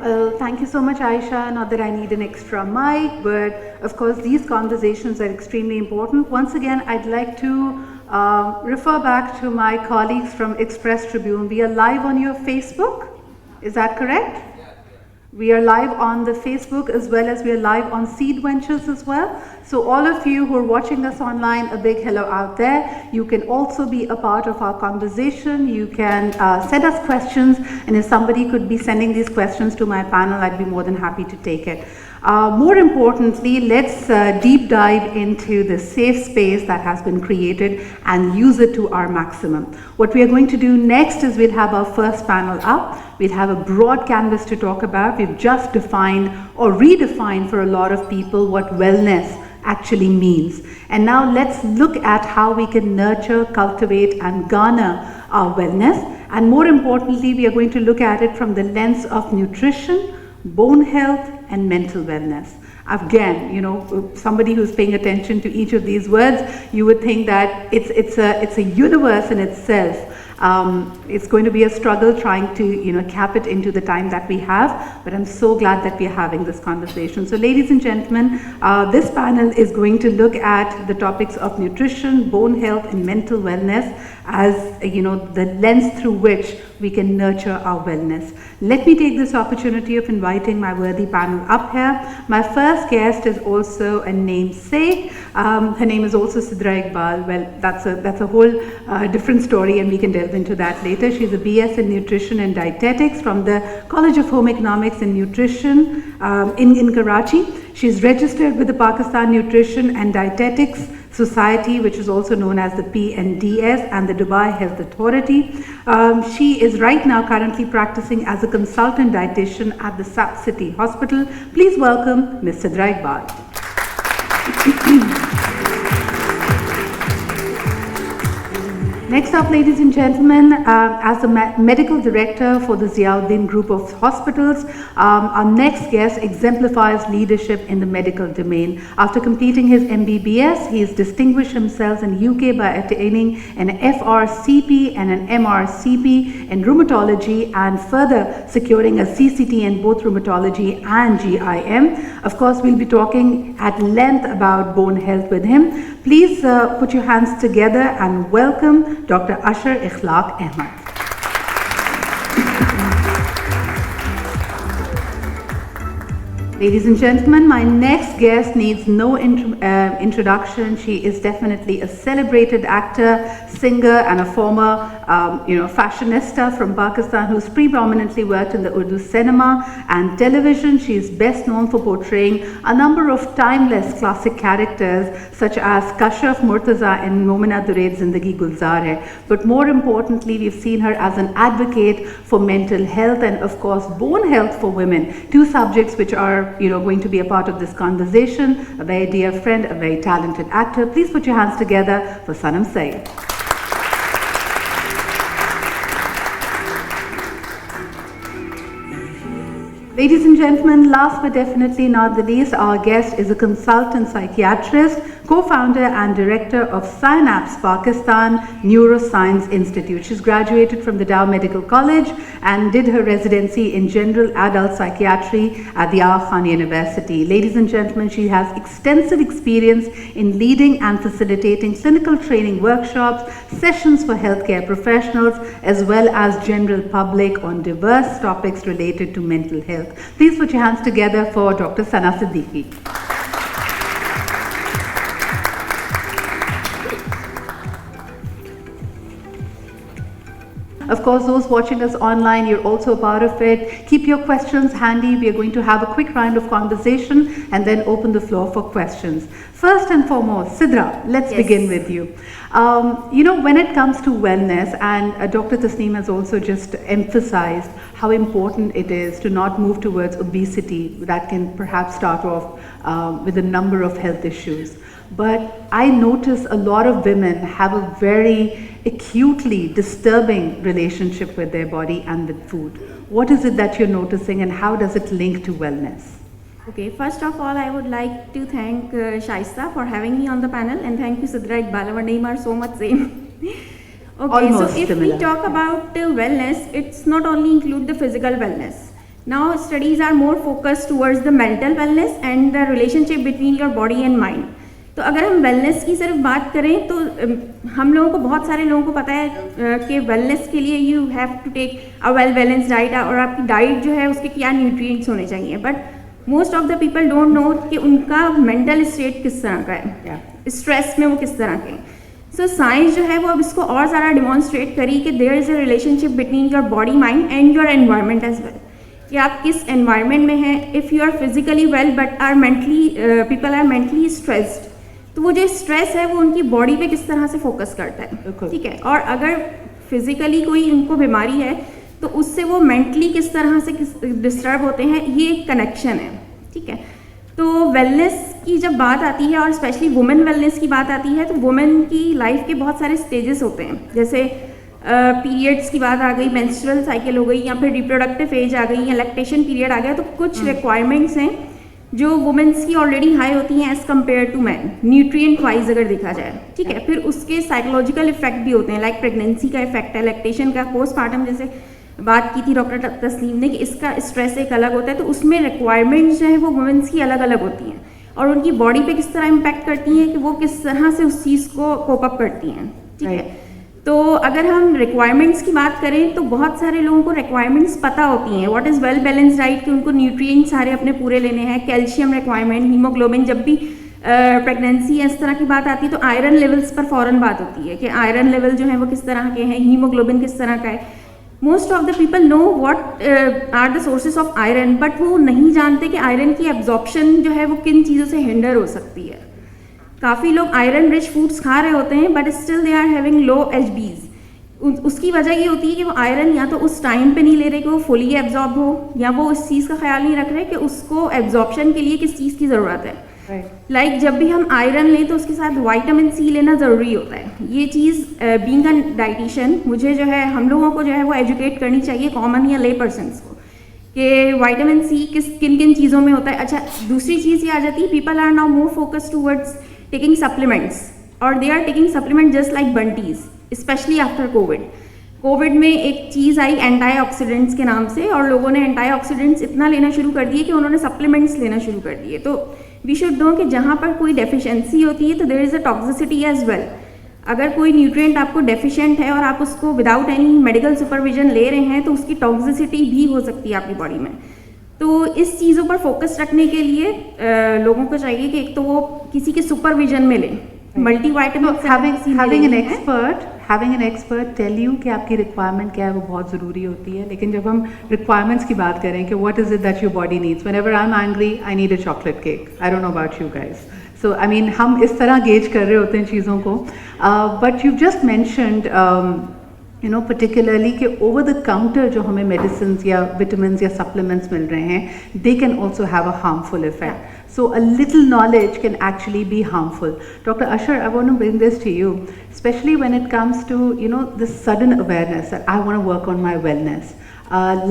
Well, thank you so much, Aisha. Not that I need an extra mic, but of course, these conversations are extremely important. Once again, I'd like to refer back to my colleagues from Express Tribune. We are live on your Facebook. Is that correct? We are live on the Facebook as well as we are live on Seed Ventures as well. So all of you who are watching us online, a big hello out there. You can also be a part of our conversation. You can send us questions, and if somebody could be sending these questions to my panel, I'd be more than happy to take it. More importantly, let's deep dive into the safe space that has been created and use it to our maximum. What we are going to do next is we'll have our first panel up. We'll have a broad canvas to talk about. We've just defined or redefined for a lot of people what wellness actually means. And now let's look at how we can nurture, cultivate, and garner our wellness. And more importantly, we are going to look at it from the lens of nutrition, bone health, and mental wellness. Again, you know, somebody who's paying attention to each of these words, you would think that it's a universe in itself. It's going to be a struggle trying to, cap it into the time that we have, but I'm so glad that we are having this conversation. So ladies and gentlemen, this panel is going to look at the topics of nutrition, bone health, and mental wellness as, the lens through which we can nurture our wellness. Let me take this opportunity of inviting my worthy panel up here. My first guest is also a namesake. Her name is also Sidra Iqbal. Well, that's a whole different story, and we can delve into that later. She's a BS in Nutrition and Dietetics from the College of Home Economics and Nutrition in Karachi. She's registered with the Pakistan Nutrition and Dietetics Society, which is also known as the PNDS, and the Dubai Health Authority. She is right now currently practicing as a consultant dietitian at the Sap City Hospital. Please welcome Ms. Sidra Iqbal. Next up, ladies and gentlemen, as the medical director for the Ziauddin Group of Hospitals, our next guest exemplifies leadership in the medical domain. After completing his MBBS, he has distinguished himself in UK by attaining an FRCP and an MRCP in rheumatology, and further securing a CCT in both rheumatology and GIM. Of course, we'll be talking at length about bone health with him. Please put your hands together and welcome Dr. Asher Ikhlaq Ahmad. Ladies and gentlemen, my next guest needs no introduction. She is definitely a celebrated actor, singer, and a former fashionista from Pakistan who's predominantly worked in the Urdu cinema and television. She is best known for portraying a number of timeless classic characters such as Kashaf Murtaza in Momina Dure's Zindagi Gulzar Hai. But more importantly, we've seen her as an advocate for mental health and of course bone health for women, two subjects which are going to be a part of this conversation. A very dear friend, a very talented actor. Please put your hands together for Sanam Saeed. Ladies and gentlemen, last but definitely not the least, our guest is a consultant psychiatrist, co-founder and director of Synapse Pakistan Neuroscience Institute. She's graduated from the Dow Medical College and did her residency in general adult psychiatry at the Aga Khan University. Ladies and gentlemen, she has extensive experience in leading and facilitating clinical training workshops, sessions for healthcare professionals, as well as general public on diverse topics related to mental health. Please put your hands together for Dr. Sana Siddiqui. Of course, those watching us online, you're also a part of it. Keep your questions handy. We are going to have a quick round of conversation and then open the floor for questions. First and foremost, Sidra, let's begin with you. When it comes to wellness, and Dr. Tasneem has also just emphasized how important it is to not move towards obesity that can perhaps start off with a number of health issues. But I notice a lot of women have a very acutely disturbing relationship with their body and with food. What is it that you're noticing and how does it link to wellness? Okay, first of all, I would like to thank Shaista for having me on the panel, and thank you Sidra Iqbal. Our names are so much same. Okay, almost so if similar. we talk about wellness, it's not only include the physical wellness. Now studies are more focused towards the mental wellness and the relationship between your body and mind. तो अगर हम wellness की सिर्फ बात करें तो हम लोगों को, बहुत सारे लोगों को पता है कि वेलनेस के लिए you have to take a well balance diet, और आपकी डाइट जो है उसके क्या न्यूट्रिएंट्स होने चाहिए, but most of the people don't know कि उनका मेंटल स्टेट किस तरह का है, स्ट्रेस में वो किस तरह के। सो साइंस जो है वो अब इसको और ज़्यादा डिमॉन्स्ट्रेट करी कि there is a relationship between your body mind and your environment as well, कि आप किस एनवायरनमेंट में हैं। If you are physically well but are mentally, people are mentally stressed, तो वो जो स्ट्रेस है वो उनकी बॉडी पे किस तरह से फोकस करता है, ठीक है। और अगर फिजिकली कोई उनको बीमारी है तो उससे वो मेंटली किस तरह से डिस्टर्ब होते हैं, ये एक कनेक्शन है, ठीक है। तो वेलनेस की जब बात आती है और स्पेशली वुमेन वेलनेस की बात आती है तो वुमेन की लाइफ के बहुत सारे स्टेजेस होते हैं, जैसे पीरियड्स की बात आ गई, मेंस्ट्रुअल साइकिल हो गई, या फिर रिप्रोडक्टिव एज आ गई, या लैक्टेशन पीरियड आ गया, तो कुछ रिक्वायरमेंट्स हैं जो वुमेन्स की ऑलरेडी हाई होती हैं as compare to man, nutrient wise अगर देखा जाए, ठीक है। फिर उसके साइकोलॉजिकल इफेक्ट भी होते हैं, लाइक प्रेगनेंसी का इफेक्ट है, लैक्टेशन का, पोस्टमार्टम जैसे बात की थी डॉक्टर तस्लीम ने कि इसका स्ट्रेस एक अलग होता है, तो उसमें रिक्वायरमेंट्स जो है वो वुमेन्स की अलग अलग होती हैं और उनकी बॉडी पे किस तरह इम्पैक्ट करती हैं कि वो किस तरह से उस चीज़ को कोप अप करती हैं, ठीक है। तो अगर हम रिक्वायरमेंट्स की बात करें तो बहुत सारे लोगों को रिक्वायरमेंट्स पता होती हैं, what is well balance diet, कि उनको न्यूट्रिएंट सारे अपने पूरे लेने हैं, कैल्शियम रिक्वायरमेंट, हीमोग्लोबिन, जब भी प्रेगनेंसी इस तरह की बात आती है तो आयरन लेवल्स पर फ़ौरन बात होती है कि आयरन लेवल जो है वो किस तरह के हैं, हीमोग्लोबिन किस तरह का है। Most of the people know what are the sources of iron, but वो नहीं जानते कि आयरन की एब्जॉर्प्शन जो है वो किन चीज़ों से हिंडर हो सकती है। काफ़ी लोग आयरन रिच फूड्स खा रहे होते हैं but still they are having low HBs। उसकी वजह ये होती है कि वो आयरन या तो उस टाइम पे नहीं ले रहे कि वो फुली एब्जॉर्ब हो, या वो उस चीज़ का ख्याल नहीं रख रहे कि उसको एब्जॉर्प्शन के लिए किस चीज़ की ज़रूरत है। लाइक जब भी हम आयरन लें तो उसके साथ विटामिन C लेना ज़रूरी होता है। ये चीज़ बीइंग अ डाइटिशियन मुझे जो है, हम लोगों को जो है वो एजुकेट करनी चाहिए, कॉमन या ले पर्सनस को, कि विटामिन C किन किन चीज़ों में होता है। अच्छा, दूसरी चीज़ ये आ जाती है, people are now more focused towards taking supplements, or they are taking supplements just like bunties, especially after Covid में एक चीज़ आई एंटीऑक्सीडेंट्स के नाम से, और लोगों ने एंटीऑक्सीडेंट्स इतना लेना शुरू कर दिए कि उन्होंने सप्लीमेंट्स लेना शुरू कर दिए। तो वी शुड नो कि जहाँ पर कोई डेफिशिएंसी होती है तो there is a toxicity as well. अगर कोई न्यूट्रिएंट आपको डेफिशिएंट है और आप उसको विदाउट एनी मेडिकल सुपरविजन ले रहे हैं तो उसकी टॉक्सिसिटी भी हो सकती है आपकी बॉडी में। तो इस चीज़ों पर फोकस रखने के लिए लोगों को चाहिए कि एक तो वो किसी के सुपरविजन में लें, multivitamin, having an expert tell you कि आपकी रिक्वायरमेंट क्या है वो बहुत ज़रूरी होती है। लेकिन जब हम रिक्वायरमेंट्स की बात करें कि what is it that your body needs, whenever I'm angry I need a chocolate cake, I don't know about you guys, so I mean हम इस तरह गेज कर रहे होते हैं चीज़ों को। but you've just mentioned you know particularly कि over the counter जो हमें medicines या vitamins या supplements मिल रहे हैं, they can also have a harmful effect. So a little knowledge can actually be harmful. Dr. Asher, I want to bring this to you, especially when it comes to, you know, this sudden awareness that I want to work on my wellness.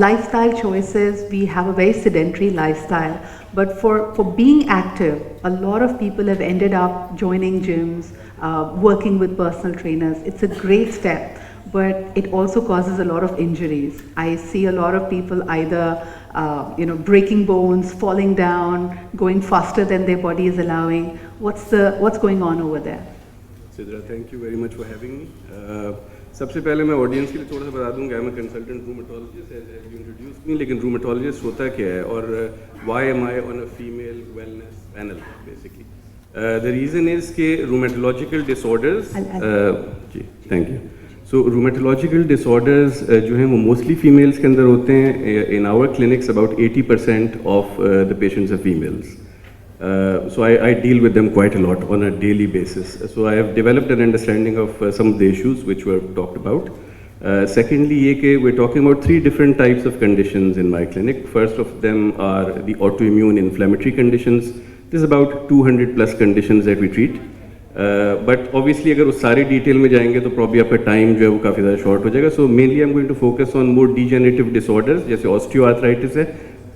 Lifestyle choices, we have a very sedentary lifestyle, but for being active, a lot of people have ended up joining gyms, working with personal trainers. It's a great step, but it also causes a lot of injuries. I see a lot of people either you know, breaking bones, falling down, going faster than their body is allowing. What's going on over there? Sidra, thank you very much for having me. सबसे पहले मैं audience के लिए थोड़ा सा बता दूं कि I am a consultant rheumatologist, as you introduced me, लेकिन रूमेटोलॉजिस्ट होता क्या है और why am I on a female wellness panel basically. The reason is कि रूमेटोलॉजिकल डिसऑर्डर्स, जी thank you. So rheumatological disorders जो हैं वो मोस्टली फीमेल्स के अंदर होते हैं। In our clinics about 80% of the patients are females. So I deal with them quite a lot on a daily basis. So I have developed an understanding of some of the issues which were talked about. Secondly, we're talking about 3 different types of conditions in my clinic. First of them are the autoimmune inflammatory conditions. There's about 200 plus conditions that we treat. But obviously अगर उस सारी detail में जाएंगे तो probably आपका time जो है वो काफ़ी ज़्यादा शॉर्ट हो जाएगा. So mainly I'm going to focus on more degenerative disorders जैसे osteoarthritis है,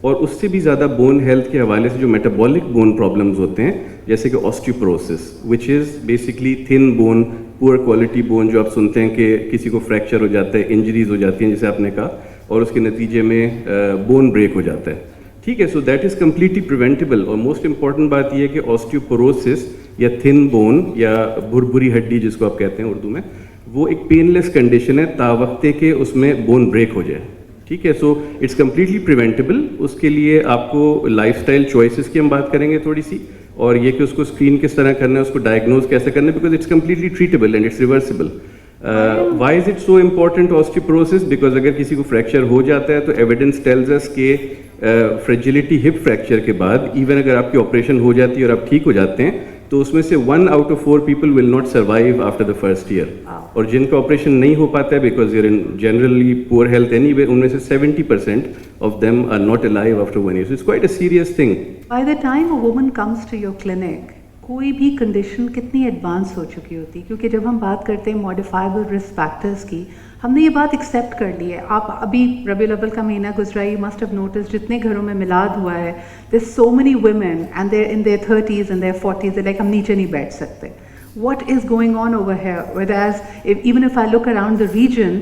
और उससे भी ज़्यादा बोन हेल्थ के हवाले से जो मेटाबॉलिक बोन प्रॉब्लम्स होते हैं जैसे कि osteoporosis, which is basically thin bone, poor quality bone, जो आप सुनते हैं कि किसी को फ्रैक्चर हो जाता है, इंजरीज हो जाती हैं जैसे आपने कहा, और उसके नतीजे में बोन ब्रेक हो जाता है, ठीक है। So that is completely preventable. और मोस्ट इंपॉर्टेंट बात यह है कि ऑस्टियोपोरोसिस या थिन बोन या भुरभुरी हड्डी जिसको आप कहते हैं उर्दू में, वो एक पेनलेस कंडीशन है तावक्ते के उसमें बोन ब्रेक हो जाए, ठीक है। So it's completely preventable. उसके लिए आपको लाइफस्टाइल चॉइसेस की हम बात करेंगे थोड़ी सी, और ये कि उसको स्क्रीन किस तरह करना है, उसको डायग्नोज कैसे करना है, because it's completely treatable and it's reversible. Why is it so important osteoporosis? Because अगर किसी को फ्रैक्चर हो जाता है तो एविडेंस टेल्स अस के फ्रेजिलिटी हिप फ्रैक्चर के बाद इवन अगर आपकी ऑपरेशन हो जाती है और आप ठीक हो जाते हैं तो उसमें से 1 out of 4 people will not survive after the first year। और जिनका ऑपरेशन नहीं हो पाता है because you're in generally poor health anyway, उनमें से 70% of them are not alive after 1 year। So it's quite a serious thing। By the time a woman comes to your clinic, कोई भी कंडीशन कितनी advance हो चुकी होती है, क्योंकि जब हम बात करते हैं मॉडिफाइबल रिस्क फैक्टर्स की, हमने ये बात एक्सेप्ट कर ली है। आप अभी रबीउल अव्वल का महीना गुजरा, यू मस्ट हैव नोटिस जितने घरों में मिलाद हुआ है, there so many women and they're in their 30s and their 40s, like हम नीचे नहीं बैठ सकते। What is going on over here? Whereas even if I look around the region,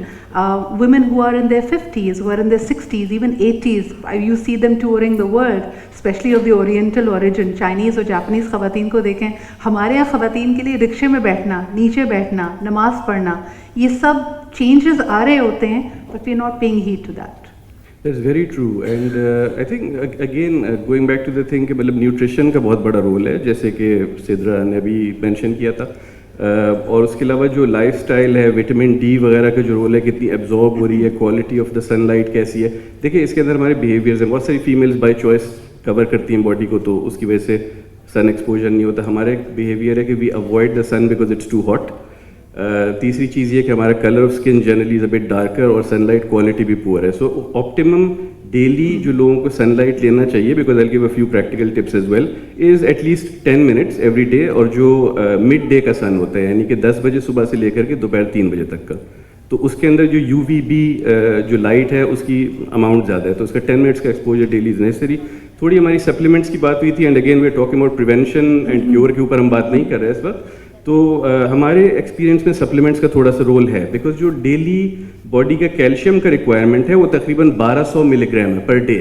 women who are in their 50s, who are in their 60s, even 80s, you see them touring the world, especially of the Oriental origin, Chinese और Japanese ख़वातीन को देखें, हमारे यहाँ ख़वातीन के लिए रिक्शे में बैठना, नीचे बैठना, नमाज पढ़ना, ये सब changes आ रहे होते हैं, but we are not paying heed to that। That's very true, and I think again going back to the thing कि मतलब न्यूट्रिशन का बहुत बड़ा रोल है, जैसे कि सिद्रा ने भी मेंशन किया था, और उसके अलावा जो लाइफस्टाइल है, विटामिन डी वगैरह का जो रोल है, कितनी एब्जॉर्ब हो रही है, क्वालिटी ऑफ द सनलाइट कैसी है। देखिए इसके अंदर हमारे बिहेवियर्स हैं, बहुत सारी फीमेल्स बाय चॉइस कवर करती हैं बॉडी को, तो उसकी वजह से सन एक्सपोजर नहीं होता। हमारा एक बिहेवियर है कि we avoid the sun because it's too hot. तीसरी चीज़ ये कि हमारा colour of skin generally is a bit darker और सनलाइट क्वालिटी भी पुअर है। सो ऑप्टिमम डेली जो लोगों को सनलाइट लेना चाहिए, because I give a few practical tips as well, is at least 10 minutes every day. और जो मिड डे का सन होता है, यानी कि 10 बजे सुबह से लेकर के दोपहर 3 बजे तक का, तो उसके अंदर जो UVB जो लाइट है उसकी अमाउंट ज़्यादा है, तो उसका 10 minutes का एक्सपोजर डेली इज़ नेसेसरी। थोड़ी हमारी सप्लीमेंट्स की बात हुई थी, and again we are talking about prevention and cure के ऊपर हम बात नहीं कर रहे हैं इस वक्त। तो हमारे एक्सपीरियंस में सप्लीमेंट्स का थोड़ा सा रोल है, बिकॉज जो डेली बॉडी का कैल्शियम का रिक्वायरमेंट है वो तकरीबन 1200 मिलीग्राम है पर डे।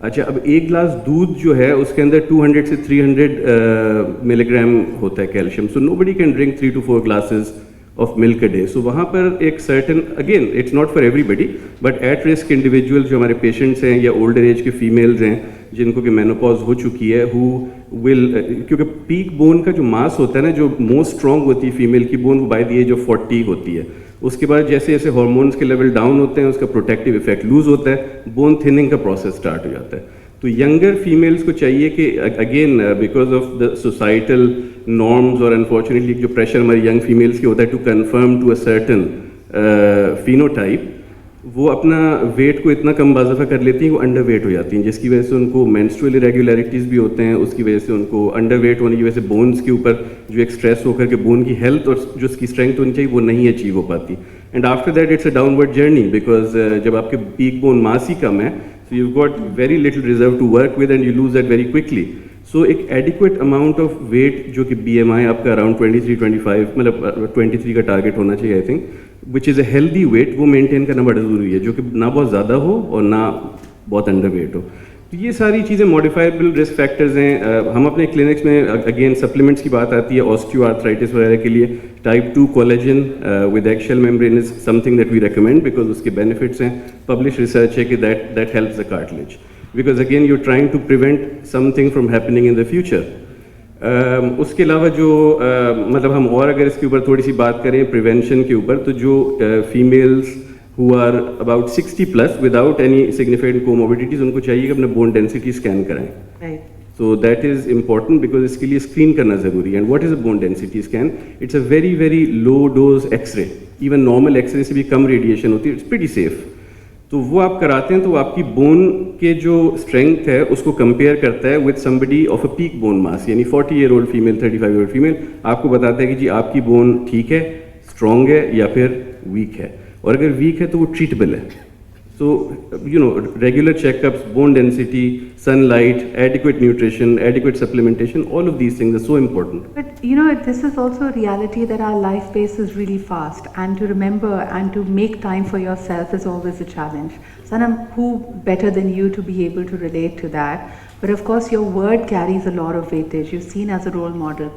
अच्छा, अब एक गिलास दूध जो है उसके अंदर 200 से 300 मिलीग्राम होता है calcium. So nobody can drink 3 to 4 glasses of milk a day. So वहाँ पर एक certain, again it's not for everybody, but at risk individuals जो हमारे पेशेंट्स हैं या ओल्डर एज के फीमेल्स हैं जिनको कि मेनोपॉज हो चुकी है, हु विल, क्योंकि पीक बोन का जो मास होता है ना, जो मोस्ट स्ट्रॉन्ग होती है फीमेल की बोन, वो बाय द एज ऑफ 40 होती है। उसके बाद जैसे जैसे हार्मोन्स के लेवल डाउन होते हैं उसका प्रोटेक्टिव इफेक्ट लूज होता है, बोन थिनिंग का प्रोसेस स्टार्ट हो जाता है। तो यंगर फीमेल्स को चाहिए कि again because of the societal norms और अनफॉर्चुनेटली जो प्रेशर हमारी यंग फीमेल्स की होता है to confirm to a certain phenotype, वो अपना वेट को इतना कम बाज़ाफ़ा कर लेती हैं, वो अंडर वेट हो जाती हैं, जिसकी वजह से उनको मेंस्ट्रुअल इरेगुलरिटीज़ भी होते हैं। उसकी वजह से उनको अंडर वेट होने की वजह से बोन्स के ऊपर जो एक स्ट्रेस होकर के बोन की हेल्थ और जो उसकी स्ट्रेंथ होनी चाहिए वो नहीं अचीव हो पाती। And after that it's a downward journey, because जब आपके पीक बोन मास ही कम है, so you've got very little reserve to work with and you lose that very quickly। so एक adequate amount of weight जो कि BMI आपका around 23-25, मतलब 23 का target होना चाहिए I think, which is a healthy weight, वो मेंटेन करना बड़ा ज़रूरी है, जो कि ना बहुत ज़्यादा हो और ना बहुत अंडर वेट हो। तो ये सारी चीज़ें मॉडिफाइबल रिस्क फैक्टर्स हैं। हम अपने क्लिनिक्स में अगेन सप्लीमेंट्स की बात आती है, ऑस्टियोआर्थराइटिस वगैरह के लिए type 2 collagen with eggshell membrane is something that we recommend, because उसके बेनिफिट्स हैं, पब्लिश रिसर्च है कि that helps the cartilage, because again you trying to prevent something from happening in the future. उसके अलावा जो मतलब हम और अगर इसके ऊपर थोड़ी सी बात करें प्रिवेंशन के ऊपर, तो जो females who are about 60 plus without any significant comorbidities, उनको चाहिए कि अपना बोन डेंसिटी स्कैन कराएं। Right. So that is important because इसके लिए स्क्रीन करना ज़रूरी है। And what is a bone density scan? It's a very very low dose X-ray, even normal X-ray से भी कम रेडिएशन होती है, it's pretty safe। तो वो आप कराते हैं तो आपकी बोन के जो स्ट्रेंथ है उसको कंपेयर करता है with somebody of a peak bone mass, यानी 40-year-old फीमेल, 35-year-old फीमेल आपको बताता है कि जी आपकी बोन ठीक है, स्ट्रॉन्ग है या फिर वीक है, और अगर वीक है तो वो ट्रीटेबल है। So you know regular checkups, bone density, sunlight, adequate nutrition, adequate supplementation, all of these things are so important. But you know, this is also a reality that our life pace is really fast, and to remember and to make time for yourself is always a challenge. Sanam, who better than you to be able to relate to that? But of course, your word carries a lot of weightage. You're seen as a role model.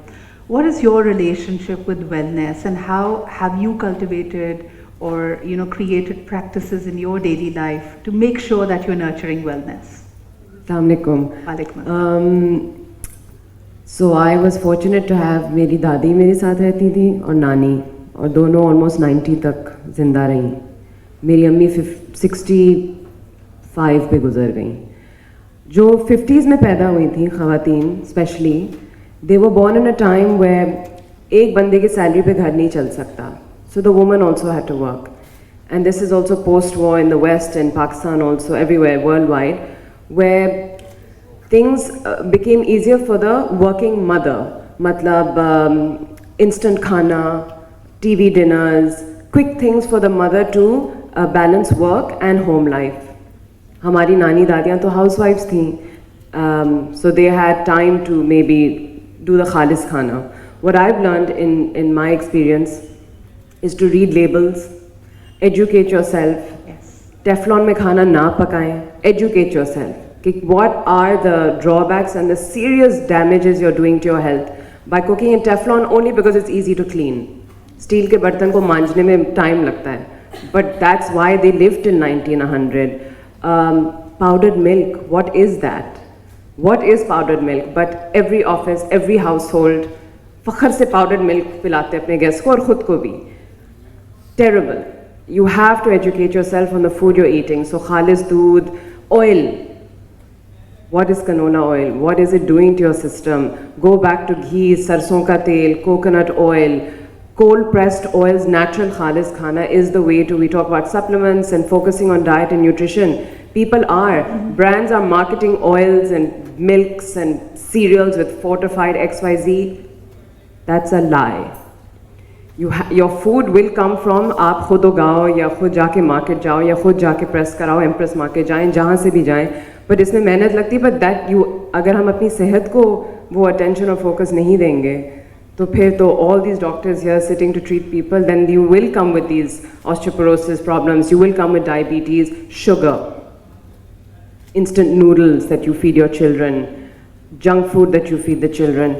What is your relationship with wellness, and how have you cultivated or created practices in your daily life to make sure that you're nurturing wellness? Assalamualaikum. So I was fortunate to have मेरी दादी मेरे साथ रहती थी और नानी, और दोनों almost 90 तक जिंदा रहीं. मेरी अम्मी 65 पे गुजर गईं. जो 50s में पैदा हुई थी ख़वातीन specially, they were born in a time where एक बंदे के सैलरी पे घर नहीं चल सकता. So the woman also had to work. And this is also post-war in the West and Pakistan also, everywhere worldwide, where things became easier for the working mother. Matlab, instant khana, TV dinners, quick things for the mother to balance work and home life. Hamari nani dadiyan to housewives thi, so they had time to maybe do the khalis khana. What I've learned in my experience is to read labels, educate yourself. Yes. Teflon mein khana na pakaएं. Educate yourself. What are the drawbacks and the serious damages you're doing to your health by cooking in Teflon only because it's easy to clean. Steel के बर्तन को मांजने में time लगता है. But that's why they lived till 1900. Powdered milk, what is that? What is powdered milk? But every office, every household, फखर से powdered milk पिलाते अपने guests को और खुद को भी. Terrible. You have to educate yourself on the food you're eating. So khalis doodh, oil. What is canola oil? What is it doing to your system? Go back to ghee, sarson ka tel, coconut oil, cold pressed oils, natural khalis khana is the way to. We talk about supplements and focusing on diet and nutrition. People are, brands are marketing oils and milks and cereals with fortified XYZ. That's a lie. Your food will come from आप खुद उगाओ या खुद जाके market जाओ या खुद जाके press कराओ, एम्प्रेस मार्केट जाएं, जहाँ से भी जाएं. बट इसमें मेहनत लगती है. बट दैट यू, अगर हम अपनी सेहत को वो अटेंशन और फोकस नहीं देंगे तो फिर तो all these doctors here sitting to treat people, then you will come with these osteoporosis problems, you will come with diabetes, sugar, instant noodles that you feed your children, junk food that you feed the children.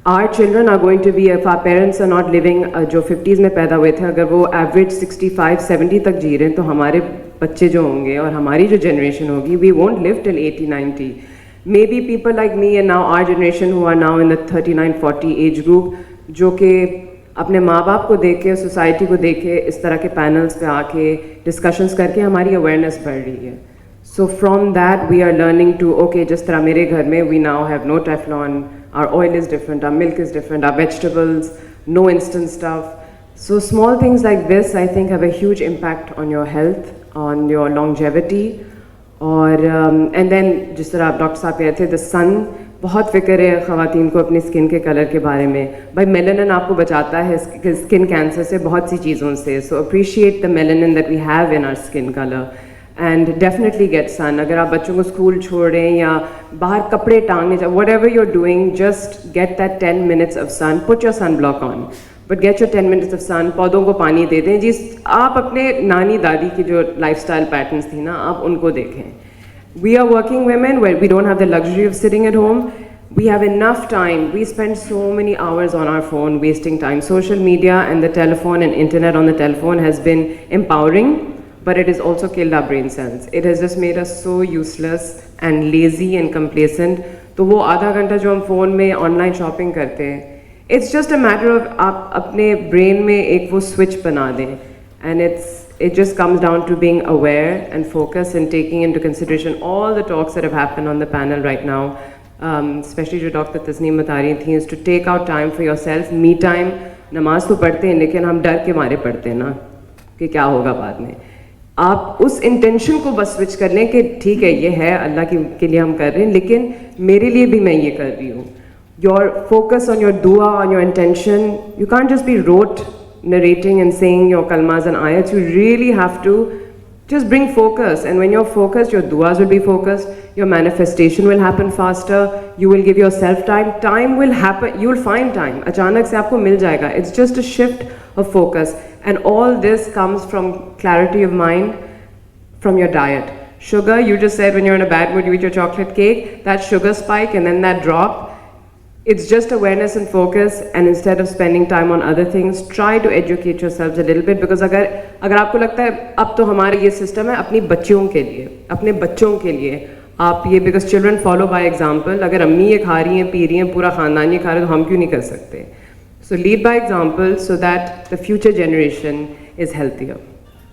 Our children are going to be, if our parents are not living, जो 50s में पैदा हुए थे, अगर वो average 65-70 तक जी रहे हैं, तो हमारे बच्चे जो होंगे और हमारी जो generation होगी, we won't live till 80-90. Maybe people like me and now our generation who are now in the 39-40 age group, जो कि अपने माँ बाप को देख के, सोसाइटी को देख के, इस तरह के पैनल्स पे आके डिस्कशंस करके हमारी अवेयरनेस बढ़ रही है. So from that we are learning to, okay, जिस तरह मेरे घर में we now have no Teflon, our oil is different, our milk is different, our vegetables, no instant stuff. So small things like this I think have a huge impact on your health, on your longevity. और and then जिस तरह आप doctor साहब कह रहे थे, the sun, बहुत फिक्र है ख़वातीन को अपनी स्किन के कलर के बारे में. भाई मेलानिन आपको बचाता है स्किन कैंसर से, बहुत सी चीज़ों से. So appreciate the melanin that we have in our skin color. And definitely get sun. अगर आप बच्चों को स्कूल छोड़ रहे हैं या बाहर कपड़े टांगने, whatever you're doing, just get that 10 minutes of sun. Put your sunblock on, but get your 10 minutes of sun. पौधों को पानी दे दें. जिस आप अपने नानी दादी की जो lifestyle patterns थी ना, आप उनको देखें. We are working women where we don't have the luxury of sitting at home. We have enough time. We spend so many hours on our phone, wasting time. Social media and the telephone and internet on the telephone has been empowering, but it has also killed our brain cells. It has just made us so useless and lazy and complacent. तो वो आधा घंटा जो हम phone में online shopping करते हैं, it's just a matter of आप अपने ब्रेन में एक वो स्विच बना दें. And it just comes down to being aware and focus and taking into consideration all the talks that have happened on the panel right now, especially जो doctor Tasneem बता रही थी, is to take out time for yourself, me time. नमाज तो पढ़ते हैं लेकिन हम डर के मारे पढ़ते हैं ना कि क्या होगा बाद में. आप उस इंटेंशन को बस स्विच कर लें कि ठीक है, ये है अल्लाह के लिए हम कर रहे हैं, लेकिन मेरे लिए भी मैं ये कर रही हूँ. योर फोकस ऑन योर दुआ, on your intention. You can't just be rote narrating and saying your kalmas and ayats. You really have to just bring focus, and when you're focused, your duas will be focused, your manifestation will happen faster, you will give yourself time. Time will happen, you will find time. अचानक से आपको मिल जाएगा. It's just a shift of focus, and all this comes from clarity of mind, from your diet. Sugar, you just said when you're in a bad mood, you eat your chocolate cake, that sugar spike and then that drop, it's just awareness and focus, and instead of spending time on other things, try to educate yourselves a little bit, because अगर आपको लगता है अब तो हमारा ये system है अपनी बच्चियों के लिए, अपने बच्चों के लिए आप ये, because children follow by example, अगर अम्मी ये खा रही हैं पी रही हैं पूरा खानदान ये खा रहे हैं तो हम क्यों नहीं कर सकते? So lead by example so that the future generation is healthier.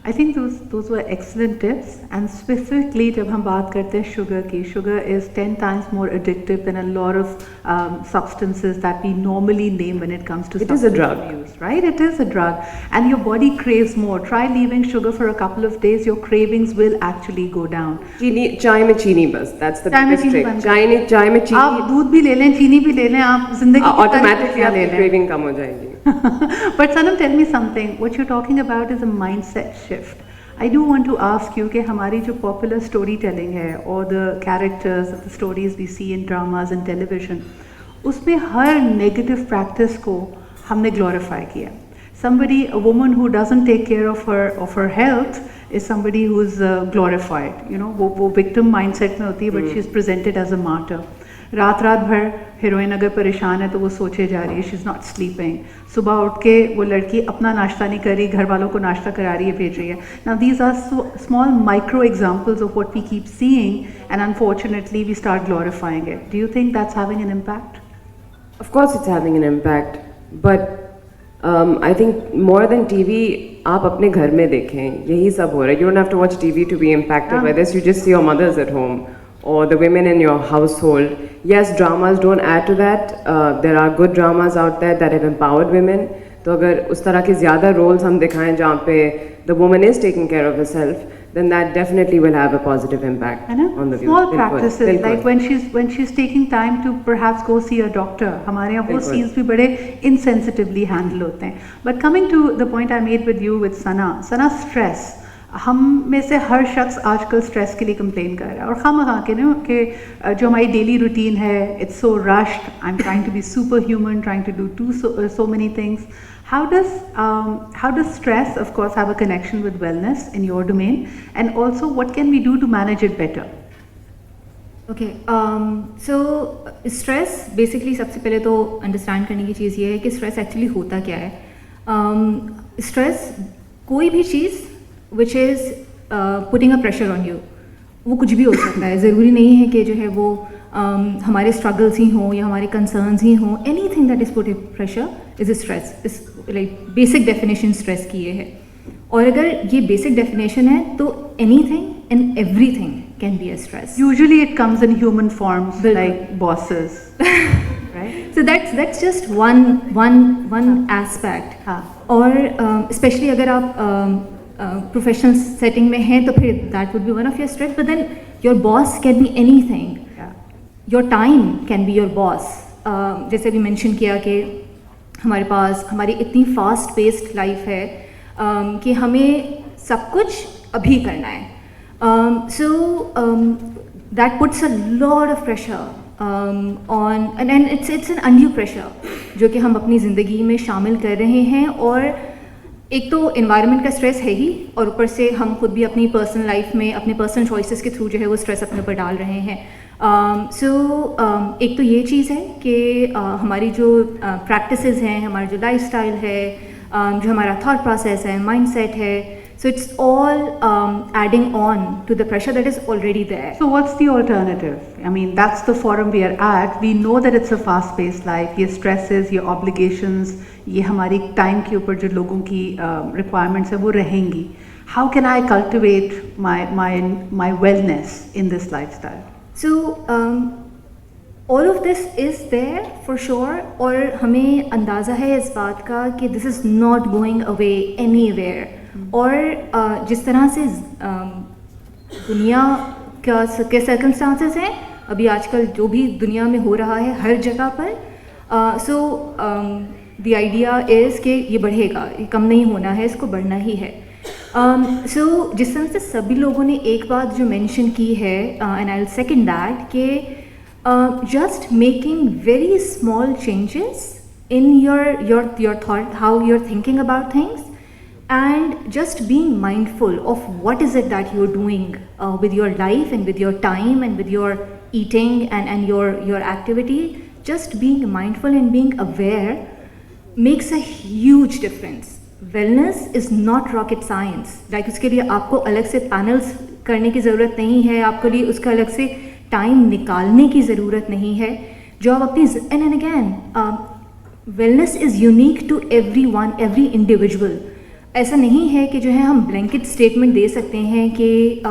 I think those were excellent tips, and specifically जब हम बात करते हैं sugar की, sugar is 10 times more addictive than a lot of substances that we normally name when it comes to It is a drug. use, right? It is a drug, and your body craves more. Try leaving sugar for a couple of days, your cravings will actually go down. चीनी, चाय में चीनी बस, that's the चाय में biggest चीनी trick. बंद चाय में चीनी आप दूध भी ले लें, चीनी भी ले लें, आप जिंदगी की automatically ले आपकी लें. craving कम हो जाएगी. But Sanam, tell me something. What you're talking about is a mindset shift. I do want to ask you कि हमारी जो popular storytelling है, or the characters of the stories we see in dramas and television, उसमें हर negative practice को हमने glorify किया. Somebody, a woman who doesn't take care of her health is somebody who's glorified. You know, वो victim mindset में होती है, but she's presented as a martyr. रात भर हीरोइन अगर परेशान है तो वो सोचे जा रही है, शी इज़ नॉट स्लीपिंग. सुबह उठ के वो लड़की अपना नाश्ता नहीं कर रही, घर वालों को नाश्ता करा रही है, भेज रही है. Now these are small micro examples of what we keep seeing, and unfortunately we start glorifying it. Do you think that's having an impact? Of course it's having an impact, but I think more than TV, आप अपने घर में देखें, यही सब हो रहा है. You don't have to watch TV to be impacted by this. You just see your mothers at home, or the women in your household. Yes, dramas don't add to that. There are good dramas out there that have empowered women. तो अगर उस तरह के ज़्यादा roles हम दिखाएं जहाँ पे the woman is taking care of herself, then that definitely will have a positive impact on the view. Small practices, like when she's taking time to perhaps go see a doctor. हमारे यहाँ वो scenes भी बड़े insensitively handle होते हैं. But coming to the point I made with you with Sana, stress. हम में से हर शख्स आजकल स्ट्रेस के लिए कंप्लेन कर रहा है, और खामखा के ना कि जो हमारी डेली रूटीन है, it's so rushed, I am trying to be super human, trying to do so many things. How does stress, of course, have a connection with wellness in your domain, and also what can we do to manage it better? Okay, so stress basically सबसे पहले तो understand करने की चीज़ ये है कि stress actually होता क्या है. स्ट्रेस कोई भी चीज़ which is putting a pressure on you, वो कुछ भी हो सकता है. ज़रूरी नहीं है कि जो है वो हमारे struggles ही हों या हमारे concerns ही हों. anything that is putting pressure is a stress. इस like basic definition stress की ये है. और अगर ये basic definition है तो anything and everything can be a stress. Usually it comes in human forms, like bosses. Right? So that's just one aspect. हाँ. और especially अगर आप प्रोफेशनल सेटिंग में हैं तो फिर that would be one of your stress. But then your boss can be anything. Your time can be your boss. जैसे अभी मेंशन किया कि हमारे पास हमारी इतनी फास्ट पेस्ड लाइफ है कि हमें सब कुछ अभी करना है. So that puts a lot of pressure on, and it's an undue pressure जो कि हम अपनी ज़िंदगी में शामिल कर रहे हैं. और एक तो इन्वायरमेंट का स्ट्रेस है ही, और ऊपर से हम खुद भी अपनी पर्सनल लाइफ में अपने पर्सनल चॉइसेस के थ्रू जो है वो स्ट्रेस अपने ऊपर डाल रहे हैं. एक तो ये चीज़ है कि हमारी जो प्रैक्टिसेस हैं, हमारा जो लाइफस्टाइल है, जो हमारा थॉट प्रोसेस है, माइंडसेट है, so it's all adding on to the pressure that is already there. So what's the alternative? I mean, that's the forum we are at. We know that it's a fast-paced life. ये stresses, ये obligations, ये हमारी time के ऊपर जो लोगों की requirements है वो रहेंगी. How can I cultivate my wellness in this lifestyle? So all of this is there for sure, और हमें अंदाज़ा है इस बात का कि this is not going away anywhere. और जिस तरह से दुनिया के सर्कमस्टांसेस हैं अभी आजकल, जो भी दुनिया में हो रहा है हर जगह पर, सो द आइडिया इज़ कि ये बढ़ेगा, ये कम नहीं होना है, इसको बढ़ना ही है. सो जिस तरह से सभी लोगों ने एक बात जो मेंशन की है, and I will second that, कि just making very small changes in your thought, how you're thinking about things, and just being mindful of what is it that you're doing with your life and with your time and with your eating and your activity. Just being mindful and being aware makes a huge difference. Wellness is not rocket science. Like उसके लिए आपको अलग से panels करने की ज़रूरत नहीं है, आपके लिए उसका अलग से टाइम निकालने की ज़रूरत नहीं है. जो आप अपनी and again wellness is unique to everyone, every individual. ऐसा नहीं है कि जो है हम ब्लैंकेट स्टेटमेंट दे सकते हैं कि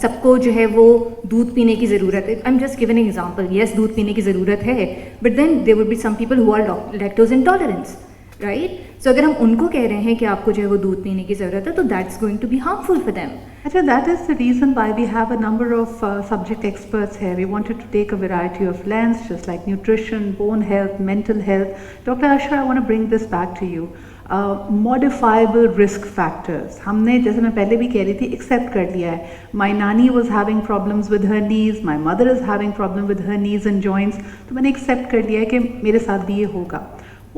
सबको जो है वो दूध पीने की ज़रूरत है. I am just given an example. Yes, दूध पीने की ज़रूरत है, but then there would be some people who are lactose intolerance, right? So अगर हम उनको कह रहे हैं कि आपको जो है वो दूध पीने की ज़रूरत है, तो that's going to be harmful for them. Actually, that is the reason why we have a number of subject experts here. We wanted to take a variety of lens, just like nutrition, bone health, mental health. Dr. Asher, I want to bring this back to you. Modifiable risk factors. हमने, जैसे मैं पहले भी कह रही थी, accept कर लिया है. My nanny was having problems with her knees. My mother is having problem with her knees and joints. तो मैंने accept कर लिया है कि मेरे साथ भी ये होगा.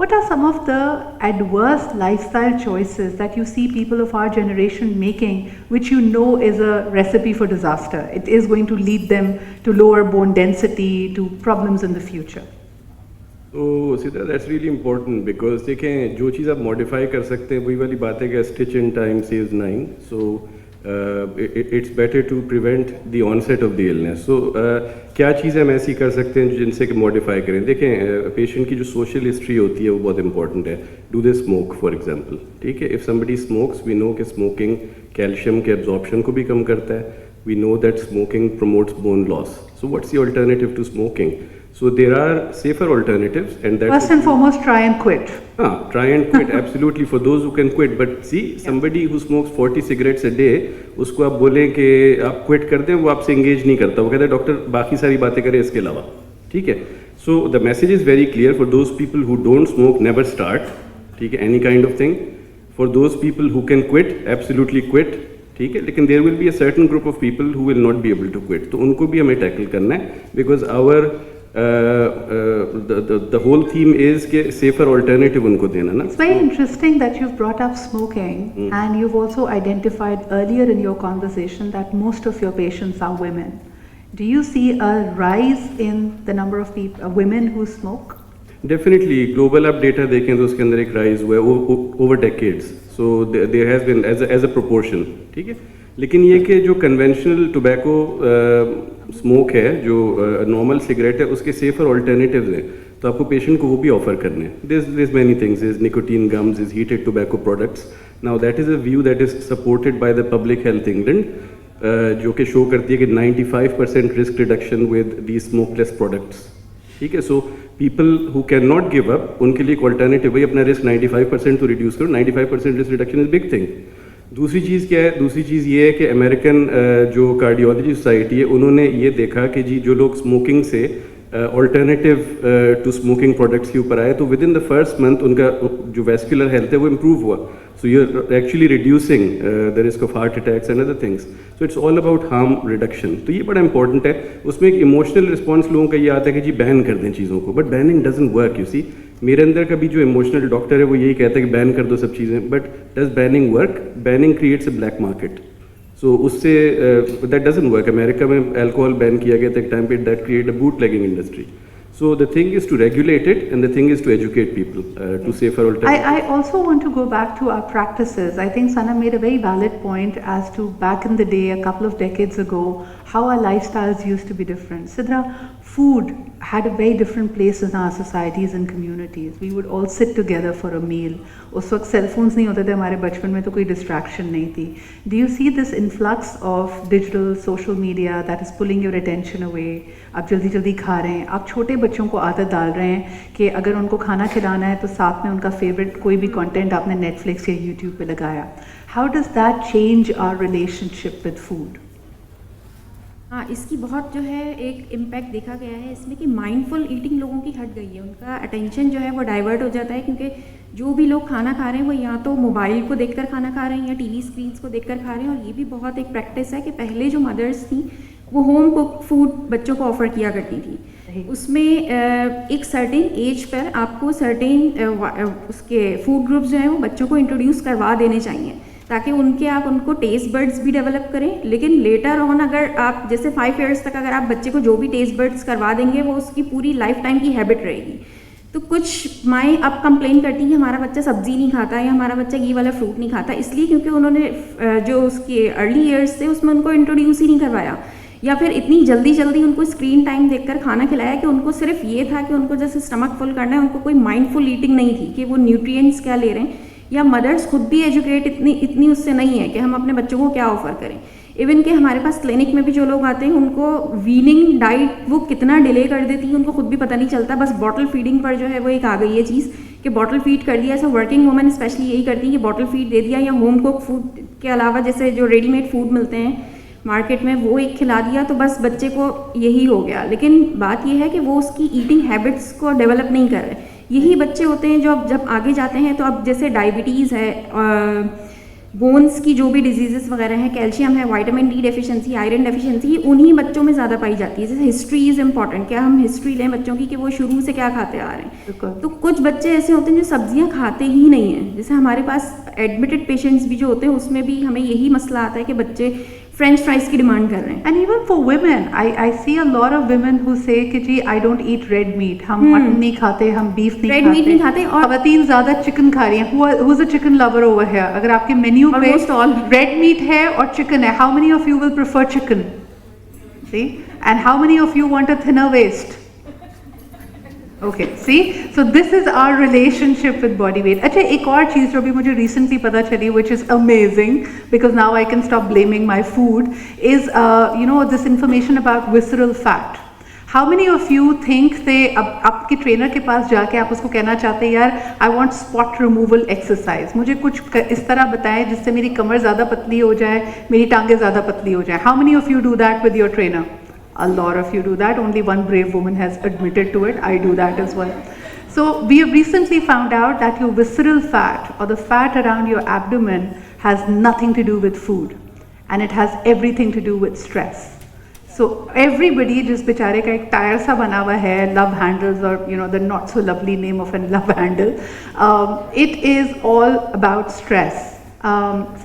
What are some of the adverse lifestyle choices that you see people of our generation making, which you know is a recipe for disaster? It is going to lead them to lower bone density, to problems in the future. तो सीधा that's really important because देखें, जो चीज़ आप modify कर सकते हैं वही वाली बात है कि stitch in time saves 9. So it's better to prevent the onset of the illness. So क्या चीज़ें हम ऐसी कर सकते हैं जिनसे कि मॉडिफाई करें. देखें, पेशेंट की जो सोशल हिस्ट्री होती है वो बहुत इंपॉर्टेंट है. Do they smoke for example, ठीक है? If somebody smokes, we know कि स्मोकिंग कैल्शियम के एब्जॉर्प्शन को भी कम करता है. We know that smoking promotes bone loss. So what's the alternative to smoking? So there are safer alternatives, and that first and foremost, try and quit. Try and quit, absolutely, for those who can quit. But see, somebody who smokes 40 cigarettes a day, उसको आप बोलें कि आप quit कर दें, वो आपसे engage नहीं करता. वो कहता है डॉक्टर बाकी सारी बातें करें इसके अलावा, ठीक है? So the message is very clear for those people who don't smoke, never start, ठीक है? Any kind of thing. For those people who can quit, absolutely quit, ठीक है? लेकिन there will be a certain group of people who will not be able to quit. तो उनको भी हमें tackle करना है, because our the whole theme is कि safer alternative उनको देना ना. It's very interesting that you've brought up smoking, and you've also identified earlier in your conversation that most of your patients are women. Do you see a rise in the number of women who smoke? Definitely, global up data देखें तो उसके अंदर एक rise हुआ है over decades. So there has been as a proportion, ठीक है? लेकिन ये कि जो कन्वेंशनल टोबैको स्मोक है, जो नॉर्मल सिगरेट है, उसके सेफर ऑल्टरनेटिव्स हैं, तो आपको पेशेंट को वो भी ऑफर करने हैं. there's many things, is nicotine gums, is heated tobacco products. Now that is a view that is supported by the Public Health England, जो कि शो करती है कि 95% risk reduction with these smokeless products, ठीक है? So people who can not give up, उनके लिए एक ऑल्टरनेटिव, भाई अपना रिस्क 95% तो रिड्यूस करो. 95% risk reduction is big thing. दूसरी चीज़ क्या है? दूसरी चीज़ ये है कि अमेरिकन जो कार्डियोलॉजी सोसाइटी है, उन्होंने ये देखा कि जी जो लोग स्मोकिंग से ऑल्टरनेटिव टू स्मोकिंग प्रोडक्ट्स के ऊपर आए, तो within the first month उनका जो वेस्कुलर हेल्थ है वो इम्प्रूव हुआ. So you are actually reducing the risk of heart attacks and other things. So it's all about harm reduction. तो ये बड़ा इंपॉर्टेंट है. उसमें एक इमोशनल रिस्पॉन्स लोगों का ये आता है कि जी बैन कर दें चीज़ों को, but banning doesn't work. You see, मेरे अंदर का भी जो इमोशनल डॉक्टर है वो यही कहता है कि बैन कर दो सब चीज़ें, but does banning work? Banning creates a black market. So उससे दैट डजंट वर्क. अमेरिका में अल्कोहल बैन किया गया था एक टाइम पे, that create a bootlegging industry. So the thing is to regulate it, and the thing is to educate people to safer alternatives. I also want to go back to our practices. I think Sana made a very valid point as to back in the day, a couple of decades ago, how our lifestyles used to be different. Sidra, food had a very different place in our societies and communities. We would all sit together for a meal. उस वक्त cell phones नहीं होते थे हमारे बचपन में, तो कोई डिस्ट्रैक्शन नहीं थी. Do you see this influx of digital social media that is pulling your attention away? आप जल्दी जल्दी खा रहे हैं, आप छोटे बच्चों को आदत डाल रहे हैं कि अगर उनको खाना खिलाना है तो साथ में उनका फेवरेट कोई भी कंटेंट आपने नेटफ्लिक्स या यूट्यूब पे लगाया. How does that change our relationship with food? हाँ, इसकी बहुत जो है एक इम्पैक्ट देखा गया है इसमें कि माइंडफुल ईटिंग लोगों की हट गई है. उनका अटेंशन जो है वो डाइवर्ट हो जाता है, क्योंकि जो भी लोग खाना खा रहे हैं वो या तो मोबाइल को देखकर खाना खा रहे हैं या टीवी स्क्रीन्स को देखकर खा रहे हैं. और ये भी बहुत एक प्रैक्टिस है कि पहले जो मदर्स थी वो होम कुक फूड बच्चों को ऑफ़र किया करती थी. उसमें एक सर्टेन एज पर आपको सर्टेन उसके फूड ग्रुप्स जो हैं वो बच्चों को इंट्रोड्यूस करवा देने चाहिए, ताकि उनको टेस्ट बर्ड्स भी डेवलप करें। लेकिन लेटर ऑन अगर आप जैसे 5 इयर्स तक अगर आप बच्चे को जो भी टेस्ट बर्ड्स करवा देंगे वो उसकी पूरी लाइफ टाइम की हैबिट रहेगी। तो कुछ माएँ अब कंप्लेन करती हैं कि हमारा बच्चा सब्ज़ी नहीं खाता या हमारा बच्चा ये वाला फ्रूट नहीं खाता, इसलिए क्योंकि उन्होंने जो उसके अर्ली ईयर्स थे उसमें उनको इंट्रोड्यूस ही नहीं करवाया, या फिर इतनी जल्दी उनको स्क्रीन टाइम देखकर खाना खिलाया कि उनको सिर्फ ये था कि उनको जैसे स्टमक फुल करना है, उनको कोई माइंडफुल ईटिंग नहीं थी कि वो न्यूट्रिएंट्स क्या ले रहे हैं। या मदर्स खुद भी एजुकेट इतनी उससे नहीं है कि हम अपने बच्चों को क्या ऑफ़र करें। इवन कि हमारे पास क्लिनिक में भी जो लोग आते हैं उनको वीनिंग डाइट वो कितना डिले कर देती है उनको खुद भी पता नहीं चलता। बस बॉटल फीडिंग पर जो है वो एक आ गई है चीज़ कि बॉटल फीड कर दिया। ऐसा वर्किंग वुमेन स्पेशली यही करती हैं कि बॉटल फीड दे दिया, या होम कुक फूड के अलावा जैसे जो रेडीमेड फूड मिलते हैं मार्केट में वो एक खिला दिया, तो बस बच्चे को यही हो गया। लेकिन बात यह है कि वो उसकी ईटिंग हैबिट्स को डेवलप नहीं कर रहे। यही बच्चे होते हैं जो जब आगे जाते हैं तो अब जैसे डायबिटीज़ है, बोन्स की जो भी डिजीजेस वगैरह हैं, कैल्शियम है, vitamin D deficiency, iron deficiency, उन्हीं बच्चों में ज़्यादा पाई जाती है। जैसे हिस्ट्री इज़ इम्पॉर्टेंट, क्या हम हिस्ट्री लें बच्चों की कि वो शुरू से क्या खाते आ रहे हैं। तो कुछ बच्चे ऐसे होते हैं जो सब्जियां खाते ही नहीं हैं। जैसे हमारे पास एडमिटेड पेशेंट्स भी जो होते हैं उसमें भी हमें यही मसला आता है कि बच्चे फ्रेंच फ्राइज की डिमांड कर रहे हैं। And even for women I see a lot of women who say कि जी I don't eat red meat, हम मटन नहीं खाते, हम बीफ नहीं रेड खाते, मीट नहीं खाते। और खवातीन ज़्यादा चिकन खा रही हैं। Who is a chicken lover over here? अगर आपके मेन्यू पे रेड मीट है और चिकन है, how many of you will prefer chicken? See, and how many of you want a thinner waist? Okay, see, so this is our relationship with body weight. अच्छा, एक और चीज़ जो भी मुझे रिसेंटली पता चली which is amazing because now I can stop blaming my food is you know this information about visceral fat. How many of you think से अब आपके ट्रेनर के पास जाके आप उसको कहना चाहते हैं यार I want spot removal exercise, मुझे कुछ इस तरह बताएं जिससे मेरी कमर ज़्यादा पतली हो जाए, मेरी टांगें ज़्यादा पतली हो जाए। How many of you do that with your trainer? A lot of you do that. Only one brave woman has admitted to it. I do that as well. So we have recently found out that your visceral fat or the fat around your abdomen has nothing to do with food, and it has everything to do with stress. So everybody जिस बेचारे का एक tyre सा बना हुआ है, love handles or you know the not so lovely name of a love handle, it is all about stress.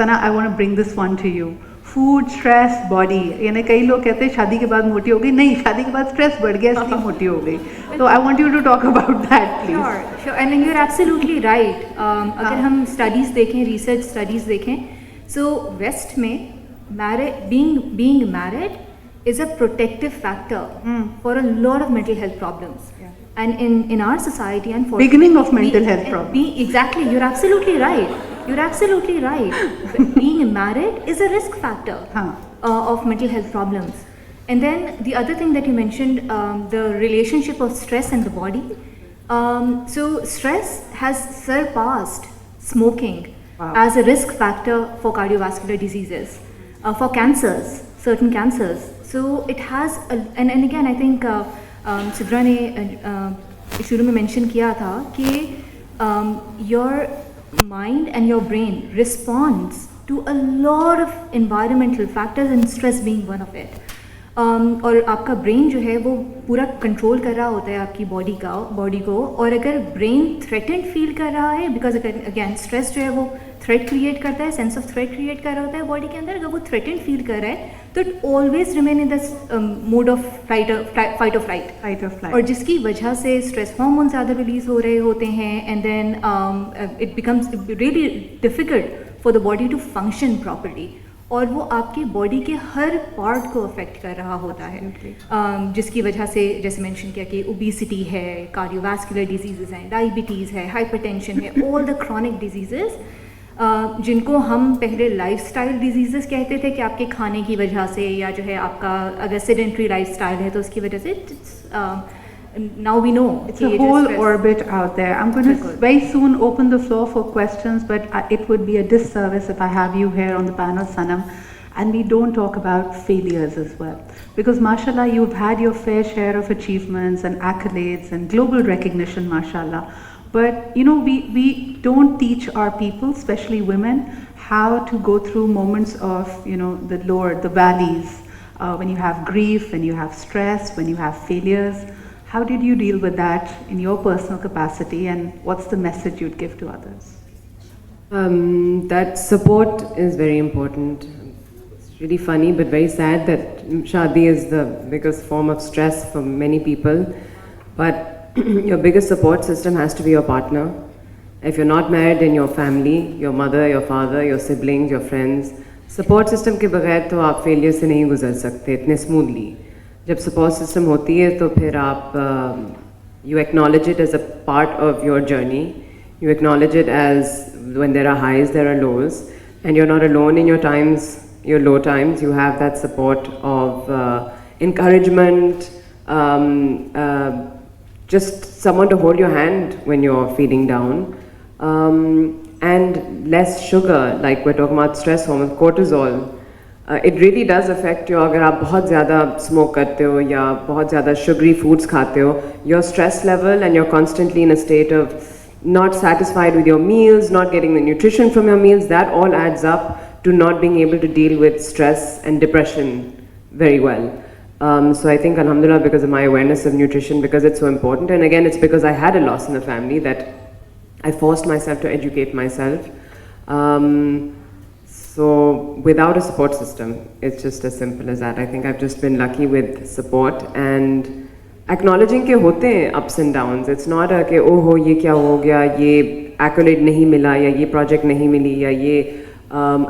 Sana, I want to bring this one to you. Food, stress, body, यानी कई लोग कहते हैं शादी के बाद मोटी हो गई, नहीं शादी के बाद स्ट्रेस बढ़ गया इसलिए मोटी हो गई। तो I want you to talk about that please. Sure, and you are absolutely right. अगर हम स्टडीज़ देखें, रिसर्च स्टडीज़ देखें, सो वेस्ट में being married is a protective factor for a lot of mental health problems. And in our society, unfortunately, beginning of mental health problems. Exactly, you're absolutely right. You're absolutely right. Being married is a risk factor of mental health problems. And then the other thing that you mentioned, the relationship of stress and the body. So stress has surpassed smoking as a risk factor for cardiovascular diseases, for cancers, certain cancers. So it has, and again I think Sidra ने शुरू में mention किया था कि your mind and your brain responds to a lot of environmental factors and stress being one of it. और आपका brain जो है वो पूरा कंट्रोल कर रहा होता है आपकी बॉडी को, और अगर ब्रेन थ्रेटेंड फील कर रहा है, बिकॉज अगेन स्ट्रेस जो है वो थ्रेट क्रिएट करता है, सेंस ऑफ थ्रेट क्रिएट कर रहा होता है बॉडी के अंदर, अगर वो थ्रेटेंड फील कर रहा है तो it always remain in this mode of fight और फ्लाइट, और जिसकी वजह से स्ट्रेस हार्मोन ज़्यादा रिलीज हो रहे होते हैं, and then it becomes really difficult for the body to function properly, और वो आपके बॉडी के हर पार्ट को अफेक्ट कर रहा होता है, जिसकी वजह से जैसे मेंशन किया कि ओबेसिटी है, कार्डियोवास्कुलर डिजीज़ेज़ हैं, डायबिटीज़ है, हाइपरटेंशन है, ऑल द क्रॉनिक डिजीज़ेज़ जिनको हम पहले लाइफस्टाइल डिजीज़ेज़ कहते थे कि आपके खाने की वजह से, या जो है आपका अगर सेडेंट्री लाइफस्टाइल है तो उसकी वजह से, now we know it's a whole orbit out there. I'm going to very soon open the floor for questions, but it would be a disservice if I have you here on the panel, Sanam, and we don't talk about failures as well, because mashallah you've had your fair share of achievements and accolades and global recognition, mashallah, but you know we don't teach our people, especially women, how to go through moments of, you know, the lower, the valleys, when you have grief, when you have stress, when you have failures. How did you deal with that in your personal capacity, and what's the message you'd give to others? That support is very important. It's really funny but very sad that shadi is the biggest form of stress for many people. But your biggest support system has to be your partner. If you're not married, in your family, your mother, your father, your siblings, your friends. Support system के बगैर तो आप failure से नहीं गुजर सकते इतने smoothly. जब support system होती है तो फिर आप you acknowledge it as a part of your journey. You acknowledge it as when there are highs, there are lows, and you're not alone in your times, your low times. You have that support of encouragement, just someone to hold your hand when you're feeling down, and less sugar. Like we're talking about stress hormone, cortisol. It really does affect you. अगर आप बहुत ज़्यादा smoke करते हो या बहुत ज़्यादा sugary foods खाते हो, your stress level, and you're constantly in a state of not satisfied with your meals, not getting the nutrition from your meals, that all adds up to not being able to deal with stress and depression very well. So I think alhamdulillah, because of my awareness of nutrition, because it's so important, and again it's because I had a loss in the family that I forced myself to educate myself. So without a support system, it's just as simple as that. I think I've just been lucky with support and acknowledging के होते हैं ups and downs. It's not a कि oh हो ये क्या हो गया, ये accolade नहीं मिला या ये project नहीं मिली या ये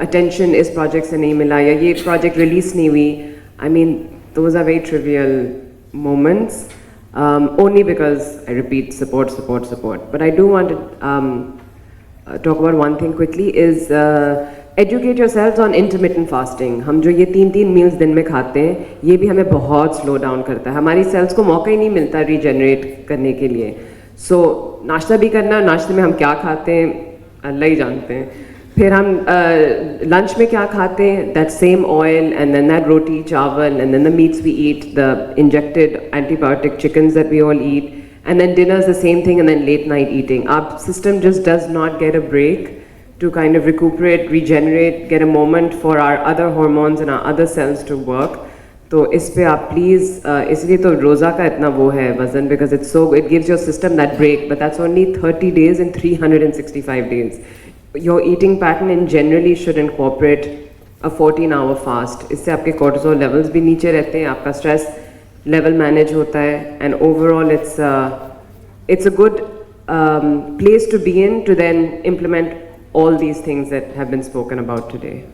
attention इस project से नहीं मिला या ये project release नहीं हुई. I mean, those are very trivial moments. Only because I repeat support, support, support. But I do want to talk about one thing quickly is educate yourselves on intermittent fasting. हम जो ये 3-3 meals दिन में खाते हैं, ये भी हमें बहुत slow down करता है. हमारी cells को मौका ही नहीं मिलता regenerate करने के लिए. So नाश्ता भी करना, नाश्ते में हम क्या खाते हैं, अल्लाह ही जानते हैं. फिर हम lunch में क्या खाते हैं, that same oil and then that roti, chawal, and then the meats we eat, the injected antibiotic chickens that we all eat, and then dinner is the same thing, and then late night eating. Our system just does not get a break to kind of recuperate, regenerate, get a moment for our other hormones and our other cells to work. तो इस पे आप please इसलिए तो रोज़ा का इतना वो है वज़न, because it's so, it gives your system that break, but that's only 30 days in 365 days. Your eating pattern in generally should incorporate a 14-hour fast. इससे आपके cortisol levels भी नीचे रहते हैं, आपका stress level manage होता है, and overall it's a good place to be in to then implement all these things that have been spoken about today.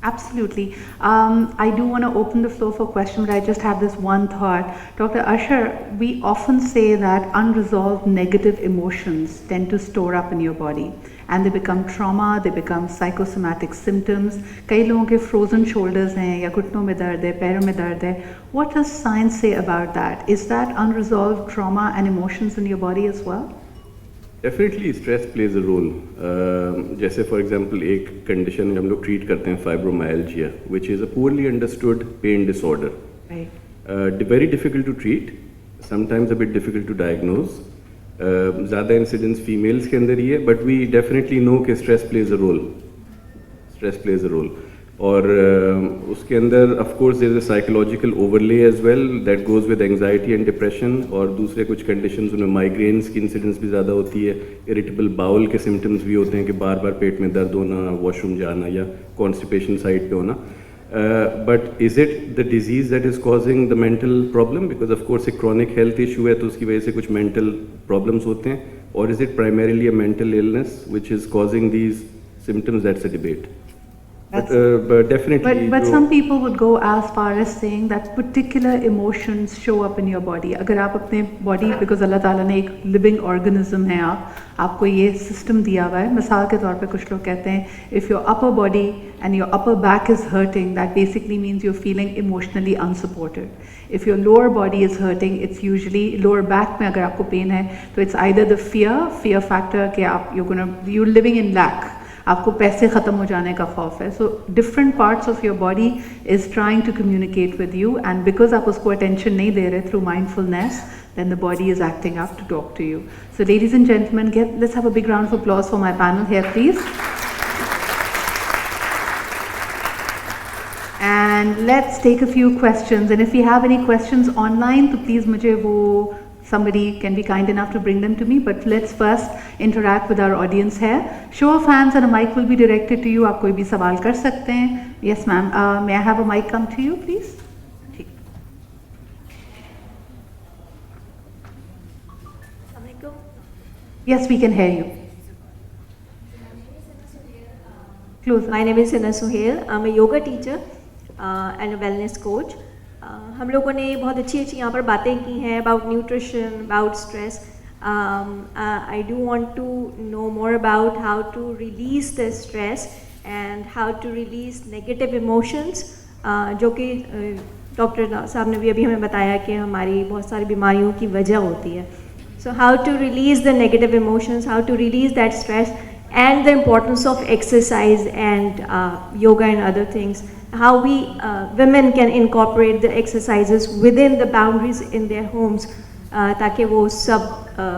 Absolutely. I do want to open the floor for questions, but I just have this one thought. Dr. Usher, we often say that unresolved negative emotions tend to store up in your body and they become trauma, they become psychosomatic symptoms. कई लोगों के frozen shoulders हैं या घुटनों में दर्द है, पैरों में दर्द है. What does science say about that? Is that unresolved trauma and emotions in your body as well? Definitely stress plays a role. जैसे फॉर एग्जांपल एक कंडीशन हम लोग ट्रीट करते हैं fibromyalgia, which is a poorly understood pain disorder. Very difficult to treat, sometimes a bit difficult to diagnose. ज़्यादा incidence females के अंदर ही है, बट वी डेफिनेटली नो कि stress plays a role. Stress plays a role. और उसके अंदर of course there is a psychological overlay as well that goes with anxiety and depression. और दूसरे कुछ कंडीशंस उनमें माइग्रेन्स की इंसिडेंस भी ज़्यादा होती है, इरिटेबल बाउल के सिम्टम्स भी होते हैं कि बार बार पेट में दर्द होना, वॉशरूम जाना या कॉन्स्टिपेशन साइड पे होना. But is it the disease that is causing the mental problem? Because of course एक क्रॉनिक हेल्थ इशू है तो उसकी वजह से कुछ मेंटल प्रॉब्लम्स होते हैं. और is it primarily a mental illness which is causing these symptoms? That's a debate. But definitely. But some people would go as far as saying that particular emotions show up in your body. अगर आप अपने body, because अल्लाह ताला ने एक living organism है, आपको ये system दिया हुआ है. मिसाल के तौर पे कुछ लोग कहते हैं if your upper body and your upper back is hurting, that basically means you're feeling emotionally unsupported. If your lower body is hurting, it's usually lower back में अगर आपको pain है तो it's either the fear factor कि आप you're living in lack. आपको पैसे ख़त्म हो जाने का खौफ है. So different parts of your body is trying to communicate with you, and because आप उसको अटेंशन नहीं दे रहे through mindfulness, then the body is acting up to talk to you. So ladies and gentlemen, let's have a big round of applause for my panel here, please. And and let's take a few questions. And if we have any questions online, तो please मुझे वो somebody can be kind enough to bring them to me. But let's first interact with our audience here. Show of hands and a mic will be directed to you. आप कोई भी सवाल कर सकते हैं. Yes, ma'am. May I have a mic come to you, please? ठीक. Yes, we can hear you. Close. My name is Hina Suhail. I'm a yoga teacher and a wellness coach. हम लोगों ने बहुत अच्छी यहाँ पर बातें की हैं about nutrition, about stress. I do want to know more about how to release the stress and how to release negative emotions, जो कि डॉक्टर साहब ने भी अभी हमें बताया कि हमारी बहुत सारी बीमारियों की वजह होती है. So how to release the negative emotions, how to release that stress, and the importance of exercise and yoga and other things. How we women can incorporate the exercises within the boundaries in their homes, ताकि वो सब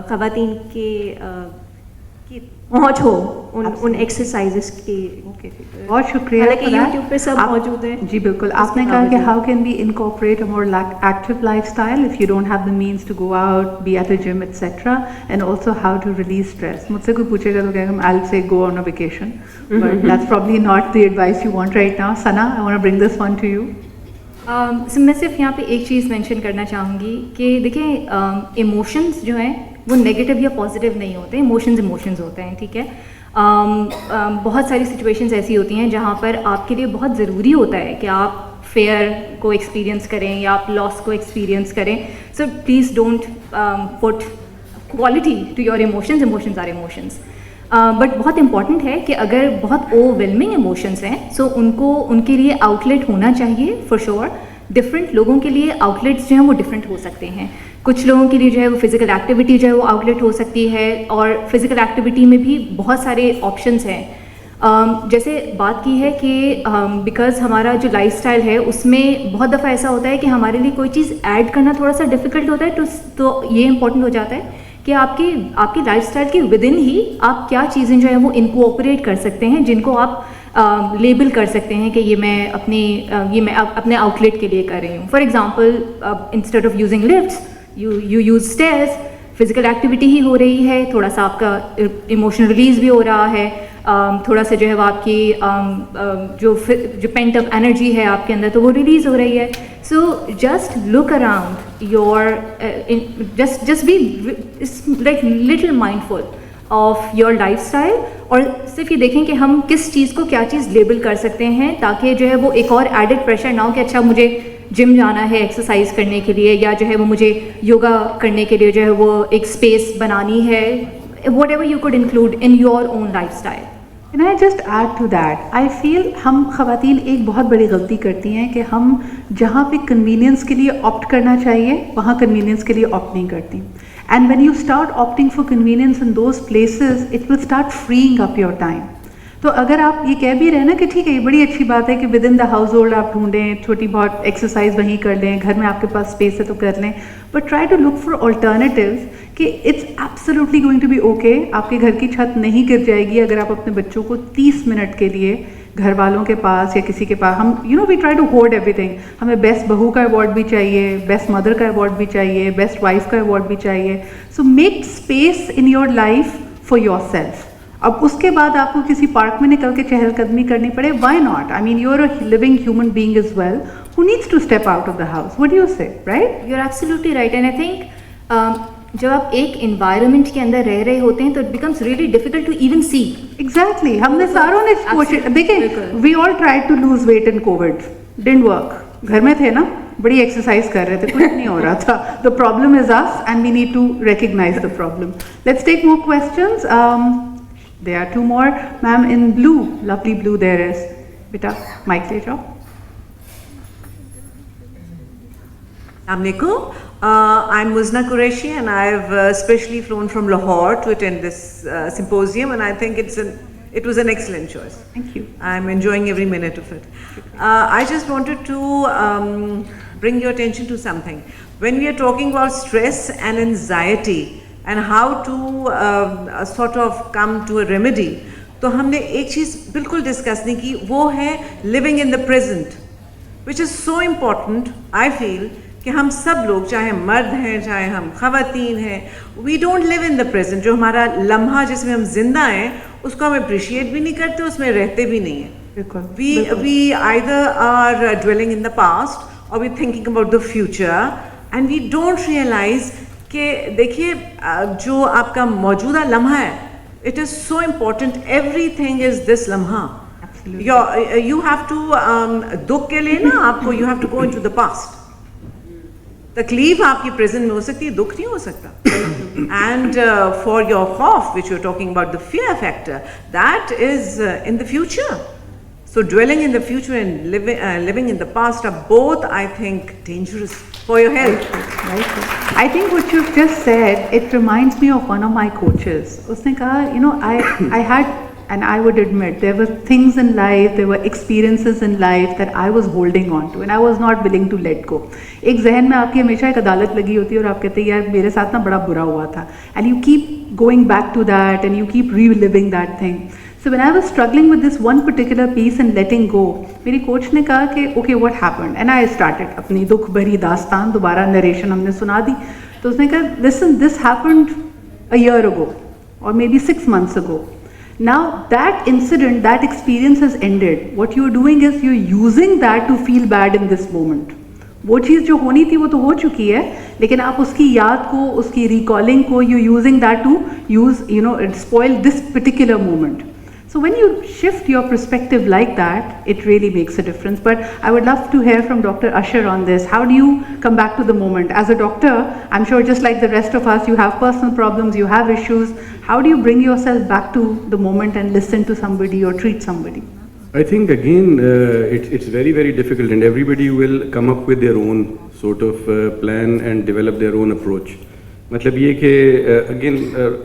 ख़वातीन की पहुँच हो उन exercises की. बहुत शुक्रिया. हालांकि यूट्यूब पे सब मौजूद है. जी बिल्कुल. आपने कहा कि how can we incorporate a more active lifestyle if you don't have the means to go out, be at a gym, etc. And also how to release stress. मुझसे कोई पूछेगा तो कहेगा I'll say go on a vacation, but that's probably not the advice you want right now. Sana, I want to bring this one to you. So मैं सिर्फ यहाँ पे एक चीज़ मेंशन करना चाहूँगी कि देखिए इमोशंस जो हैं वो नेगेटिव या पॉजिटिव नहीं होते. इमोशंस होते हैं, ठीक है. बहुत सारी सिचुएशंस ऐसी होती हैं जहाँ पर आपके लिए बहुत ज़रूरी होता है कि आप फेयर को एक्सपीरियंस करें या आप लॉस को एक्सपीरियंस करें. So please don't put quality to your emotions are emotions. But बहुत इम्पॉर्टेंट है कि अगर बहुत ओवरवेलमिंग इमोशंस हैं सो उनके लिए आउटलेट होना चाहिए फॉर श्योर. डिफरेंट लोगों के लिए आउटलेट्स जो हैं वो डिफरेंट हो सकते हैं. कुछ लोगों के लिए जो है वो फिज़िकल एक्टिविटी जो है वो आउटलेट हो सकती है, और फिज़िकल एक्टिविटी में भी बहुत सारे ऑप्शंस हैं. जैसे बात की है कि बिकॉज़ हमारा जो लाइफस्टाइल है उसमें बहुत दफ़ा ऐसा होता है कि हमारे लिए कोई चीज़ ऐड करना थोड़ा सा डिफ़िकल्ट होता है. तो ये इम्पॉर्टेंट हो जाता है कि आपकी लाइफस्टाइल के विदिन ही आप क्या चीज़ें जो है वो इनकोऑपरेट कर सकते हैं, जिनको आप लेबल कर सकते हैं कि ये मैं अपने आउटलेट के लिए कर रही हूँ. For example, instead of using lifts you use stairs. Physical activity ही हो रही है, थोड़ा सा आपका इमोशनल रिलीज भी हो रहा है, थोड़ा सा जो है वो आपकी जो पेंट ऑफ एनर्जी है आपके अंदर तो वो रिलीज़ हो रही है. So just look around your just be like little mindful of your lifestyle, और सिर्फ ये देखें कि हम किस चीज़ को क्या चीज़ लेबल कर सकते हैं, ताकि जो है वो एक और एडेड प्रेशर ना हो कि अच्छा मुझे जिम जाना है एक्सरसाइज करने के लिए, या जो है वो मुझे योगा करने के लिए जो है वो एक स्पेस बनानी है. whatever you could include in your own lifestyle. Can I just add to that? I feel हम ख़वातीन एक बहुत बड़ी गलती करती हैं कि हम जहाँ पे कन्वीनियंस के लिए ऑप्ट करना चाहिए वहाँ कन्वीनियंस के लिए ऑप्ट नहीं करती. And when you start opting for convenience in those places, it will start freeing up your time. तो अगर आप ये कह भी रहे ना कि ठीक है ये बड़ी अच्छी बात है कि with in the house hold आप ढूंढें, छोटी बहुत एक्सरसाइज वहीं कर लें, घर में आपके पास स्पेस है तो कर लें, but try to look for alternatives कि it's absolutely going to be okay. आपके घर की छत नहीं गिर जाएगी अगर आप अपने बच्चों को 30 मिनट के लिए घर वालों के पास या किसी के पास, हम we try to hold everything. हमें बेस्ट बहू का अवार्ड भी चाहिए, बेस्ट मदर का अवार्ड भी चाहिए, बेस्ट वाइफ का अवार्ड भी चाहिए. So make space in your life for your self. अब उसके बाद आपको किसी पार्क में निकल के चहलकदमी करनी पड़े, why not? I mean you are a living human being as well who needs to step out of the house. What do you say, right? You're absolutely right, and I think जब आप एक environment के अंदर रह रहे होते हैं तो it becomes really difficult to even see. Exactly. हमने सारों ने कोशिश, देखें, we all tried to lose weight in COVID, didn't work. घर में थे ना, बड़ी एक्सरसाइज कर रहे थे, कुछ नहीं हो रहा था. The problem is us, and we need to recognize the problem. Let's take more questions. There are two more. Ma'am in blue, lovely blue there is. बेटा माइक ले जाओ. Assalamualaikum. I'm Muzna Qureshi and I've specially flown from Lahore to attend this symposium, and I think it was an excellent choice. Thank you. I'm enjoying every minute of it. I just wanted to bring your attention to something. When we are talking about stress and anxiety and how to sort of come to a remedy, तो हमने एक चीज़ बिल्कुल discuss नहीं की, वो है living in the present. which is so important, I feel, कि हम सब लोग, चाहे मर्द हैं, चाहे हम ख़वातीन हैं, we don't live in the present. जो हमारा लम्हा जिसमें हम जिंदा हैं, उसको हम appreciate भी नहीं करते, उसमें रहते भी नहीं हैं. We either are dwelling in the past or we're thinking about the future, and we don't realize कि देखिए जो आपका मौजूदा लम्हा है, it is so important. Everything is this लम्हा. You have to दुख के लिए ना आपको you have to go into the past. तकलीफ आपकी प्रेजेंट में हो सकती है, दुख नहीं हो सकता. And for your खौफ, which you're talking about, the fear factor, that is in the future. So dwelling in the future and living in the past are both, I think, dangerous for your health. Right. I think what you've just said, it reminds me of one of my coaches. उसने कहा, you know, I had, and I would admit, there were things in life, there were experiences in life that I was holding on to and I was not willing to let go. एक जहन में आपकी हमेशा एक अदालत लगी होती है और आप कहते हैं यार मेरे साथ ना बड़ा बुरा हुआ था, and you keep going back to that and you keep reliving that thing. So when I was struggling with this one particular piece and letting go, मेरी कोच ने कहा कि okay, what happened? And I started अपनी दुख भरी दास्तान दोबारा narration हमने सुना दी. तो उसने कहा, listen, this happened a year ago or maybe 6 months ago. Now that incident, that experience has ended. What you're doing is you're using that to feel bad in this moment. वो चीज़ जो होनी थी वो तो हो चुकी है, लेकिन आप उसकी याद को, उसकी recalling को, you're using that to use, you know, spoil this particular moment. So when you shift your perspective like that, it really makes a difference. But I would love to hear from Dr. Usher on this. How do you come back to the moment? As a doctor, I'm sure just like the rest of us, you have personal problems, you have issues. How do you bring yourself back to the moment and listen to somebody or treat somebody? I think again, it's very, very difficult, and everybody will come up with their own sort of plan and develop their own approach. मतलब ये कि again,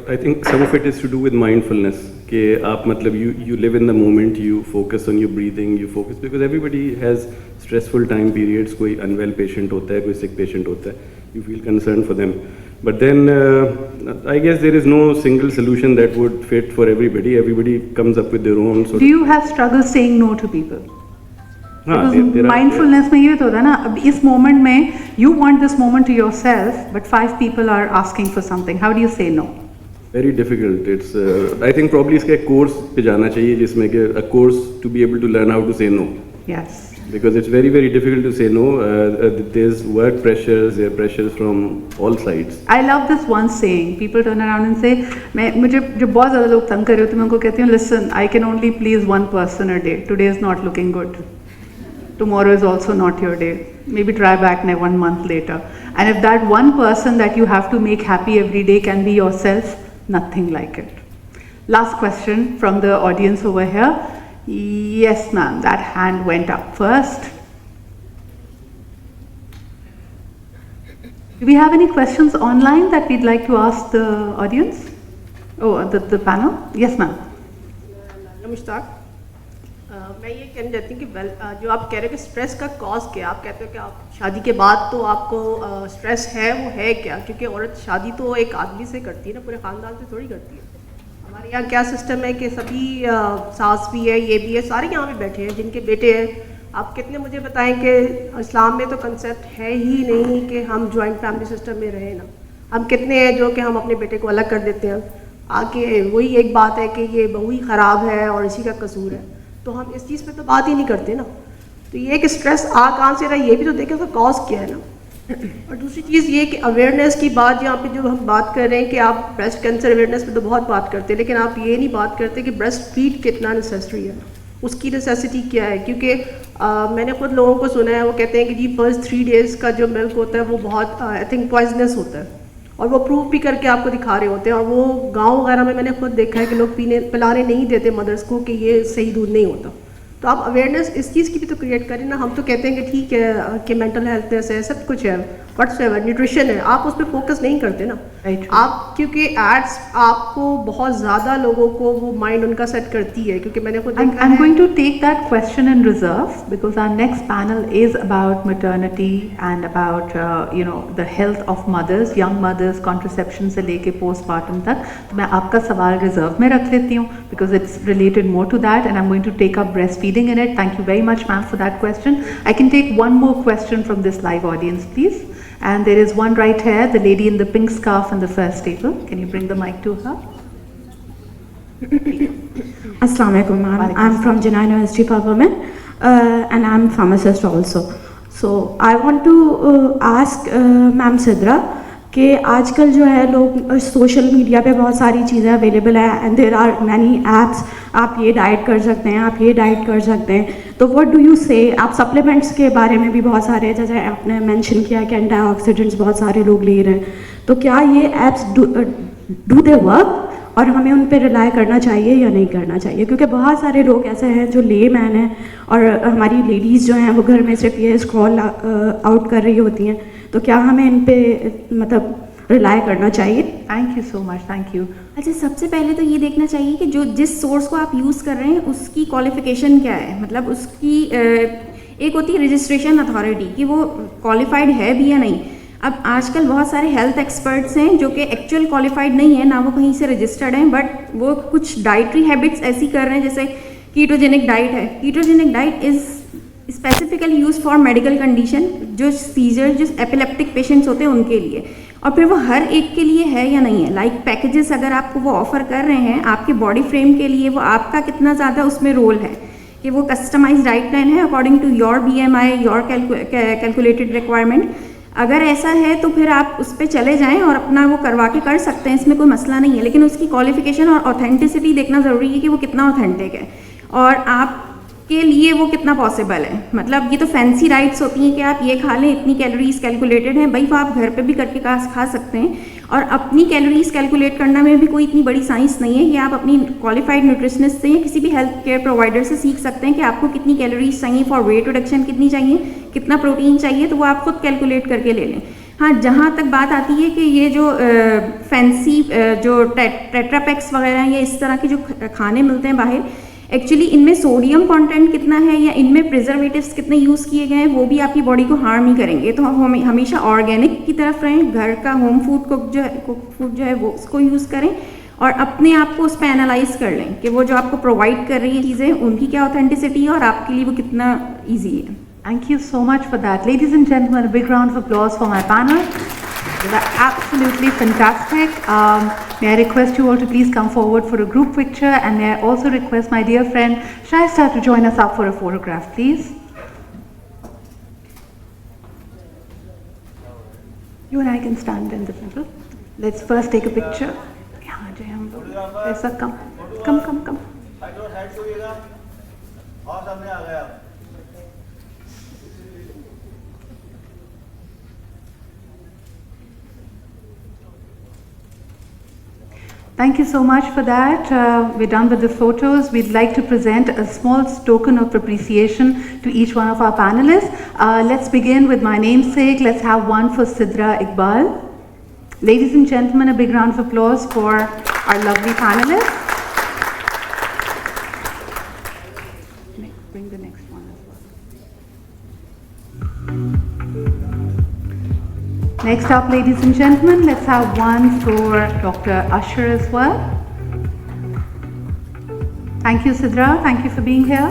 I think some of it is to do with mindfulness. कि आप मतलब you live in the moment, you focus on your breathing, you focus, because everybody has stressful time periods. कोई unwell patient होता है, कोई sick patient होता है, you feel concerned for them. But then I guess there is no single solution that would fit for everybody. Everybody comes up with their own sort. Do you have struggle saying no to people? हाँ, Mindfulness में ये तो होता है ना, अब इस moment में you want this moment to yourself, but 5 people are asking for something. How do you say no? Very difficult. It's I think probably इसका एक course पे जाना चाहिए जिसमें कि a course to be able to learn how to say no. Yes. Because it's very, very difficult to say no. There's work pressures, there are pressures from all sides. I love this one saying. People turn around and say, मुझे जब बहुत ज़्यादा लोग तंग कर रहे होते हैं, मैं उनको कहती हूँ, listen, I can only please one person a day. Today is not looking good. Tomorrow is also not your day. Maybe try back 1 month later. And if that one person that you have to make happy every day can be yourself, nothing like it. Last question from the audience over here. Yes, ma'am, that hand went up first. Do we have any questions online that we'd like to ask the audience? Oh, the panel? Yes, ma'am. नमस्कार. मैं ये कहना चाहती हूँ कि जो आप कह रहे हो कि स्ट्रेस का कॉज क्या, आप कहते हो कि आप शादी के बाद तो आपको स्ट्रेस है, वो है क्या? क्योंकि औरत शादी तो एक आदमी से करती है ना, पूरे ख़ानदान से थोड़ी करती है. हमारे यहाँ क्या सिस्टम है कि सभी सास भी है, ये भी है, सारे यहाँ पे बैठे हैं जिनके बेटे हैं. आप कितने मुझे बताएं कि इस्लाम में तो कंसेप्ट है ही नहीं कि हम जॉइंट फैमिली सिस्टम में रहें ना. हम कितने हैं जो कि हम अपने बेटे को अलग कर देते हैं. आके वही एक बात है कि ये बहू ही ख़राब है और इसी का कसूर है, तो हम इस चीज़ पे तो बात ही नहीं करते ना. तो ये कि स्ट्रेस कहाँ से रहा है, ये भी तो देखें उसका कॉज क्या है ना. और दूसरी चीज़ ये कि अवेयरनेस की बात, यहाँ पे जो हम बात कर रहे हैं कि आप ब्रेस्ट कैंसर अवेयरनेस पे तो बहुत बात करते हैं, लेकिन आप ये नहीं बात करते कि ब्रेस्ट फीड कितना नेसेसरी है, उसकी नेसेसिटी क्या है. क्योंकि मैंने खुद लोगों को सुना है, वो कहते हैं कि जी फर्स्ट 3 डेज़ का जो मिल्क होता है वो बहुत आई थिंक पॉइजनस होता है, और वो प्रूव भी करके आपको दिखा रहे होते हैं. और वो गाँव वगैरह में मैंने खुद देखा है कि लोग पिलाने नहीं देते मदर्स को कि ये सही दूध नहीं होता. तो आप अवेयरनेस इस चीज़ की भी तो क्रिएट करें ना. हम तो कहते हैं कि ठीक है कि मेंटल हेल्थनेस है, सब कुछ है, व्हाट्सएवर न्यूट्रिशन है, आप उस पर फोकस नहीं करते ना। Right. आप क्योंकि एड्स आपको बहुत ज़्यादा लोगों को वो माइंड उनका सेट करती है, क्योंकि मैंने खुद देखा I'm है। going to take that question in reserve because our next panel is about maternity and about the health of mothers, young mothers, contraception से लेके postpartum तक। तो मैं आपका सवाल रिजर्व में रख लेती हूँ because it's related more to that and I'm going to take up breastfeeding in it. Thank you very much, ma'am, for that question. I can take one more question from this live audience, please. And there is one right here, the lady in the pink scarf in the first table. Can you bring the mic to her? Assalamu alaikum, ma'am. I'm from Jinnah University for Women, and I'm pharmacist also. So I want to ask ma'am Sidra कि आजकल जो है लोग social media पे बहुत सारी चीज़ें available है and there are many apps, आप ये डाइट कर सकते हैं, आप ये डाइट कर सकते हैं, तो व्हाट डू यू से, आप सप्लीमेंट्स के बारे में भी बहुत सारे, जैसे आपने मेंशन किया कि एंटीऑक्सीडेंट्स बहुत सारे लोग ले रहे हैं, तो क्या ये एप्स डू दे वर्क और हमें उन पर रिलाई करना चाहिए या नहीं करना चाहिए? क्योंकि बहुत सारे लोग ऐसे हैं जो ले मैन हैं और हमारी लेडीज़ जो हैं वो घर में सिर्फ ये स्क्रॉल आउट कर रही होती हैं, तो क्या हमें इन पे मतलब रिलाई करना चाहिए? Thank you so much. Thank you. अच्छा, सबसे पहले तो ये देखना चाहिए कि जो जिस सोर्स को आप यूज़ कर रहे हैं उसकी क्वालिफिकेशन क्या है, मतलब उसकी एक होती है रजिस्ट्रेशन अथॉरिटी कि वो क्वालिफाइड है भी या नहीं। अब आजकल बहुत सारे हेल्थ एक्सपर्ट्स हैं जो कि एक्चुअल क्वालिफाइड नहीं है, ना वो कहीं से रजिस्टर्ड हैं, बट वो कुछ डाइटरी हैबिट्स ऐसी कर रहे हैं जैसे कीटोजेनिक डाइट है। Ketogenic diet is specifically use for medical condition, जो सीजर, जो एपिलेप्टिक पेशेंट्स होते हैं उनके लिए, और फिर वो हर एक के लिए है या नहीं है। लाइक पैकेजेस अगर आपको वो ऑफर कर रहे हैं आपके बॉडी फ्रेम के लिए, वो आपका कितना ज़्यादा उसमें रोल है कि वो कस्टमाइज डाइट प्लान है according to your BMI, your calculated requirement. अगर ऐसा है तो फिर आप उस पर चले जाएं और अपना वो करवा के कर सकते हैं, इसमें कोई मसला नहीं है, लेकिन उसकी क्वालिफिकेशन और ऑथेंटिसिटी देखना ज़रूरी है कि वो कितना ऑथेंटिक है और आप के लिए वो कितना पॉसिबल है। मतलब ये तो फैंसी डाइट्स होती हैं कि आप ये खा लें, इतनी कैलोरीज कैलकुलेटेड हैं, भाई वो आप घर पे भी करके खा सकते हैं। और अपनी कैलोरीज कैलकुलेट करना में भी कोई इतनी बड़ी साइंस नहीं है कि आप अपनी क्वालिफाइड न्यूट्रिशनिस्ट से या किसी भी हेल्थ केयर प्रोवाइडर से सीख सकते हैं कि आपको कितनी कैलोरीज चाहिए फॉर वेट रिडक्शन, कितनी चाहिए, कितना प्रोटीन चाहिए, तो वो आप खुद कैलकुलेट करके ले लें। हाँ, जहाँ तक बात आती है कि ये जो फैंसी जो टेट्रापैक्स वगैरह या इस तरह के जो खाने मिलते हैं बाहर, एक्चुअली इनमें सोडियम कंटेंट कितना है या इनमें प्रिजर्वेटिव्स कितने यूज़ किए गए हैं वो भी आपकी बॉडी को हार्म ही करेंगे। तो हम हमेशा ऑर्गेनिक की तरफ रहें, घर का होम फूड कुक फूड जो है वो उसको यूज़ करें और अपने आप को उस पर एनालाइज कर लें कि वो जो आपको प्रोवाइड कर रही है चीज़ें उनकी क्या ऑथेंटिसिटी है और आपके लिए वो कितना ईजी है। Thank you so much for that. Ladies and gentlemen, a big round of applause for my panel. They were absolutely fantastic. May I request you all to please come forward for a group picture, and may I also request my dear friend Shaista to join us up for a photograph, please. You and I can stand in the middle. Let's first take a picture. यहाँ जो हम लोग ऐसा come. Thank you so much for that. We're done with the photos. We'd like to present a small token of appreciation to each one of our panelists. Let's begin with my namesake. Let's have one for Sidra Iqbal. Ladies and gentlemen, a big round of applause for our lovely panelists. Bring the next one as well. Next up, ladies and gentlemen, let's have one for Dr. Usher as well. Thank you, Sidra. Thank you for being here.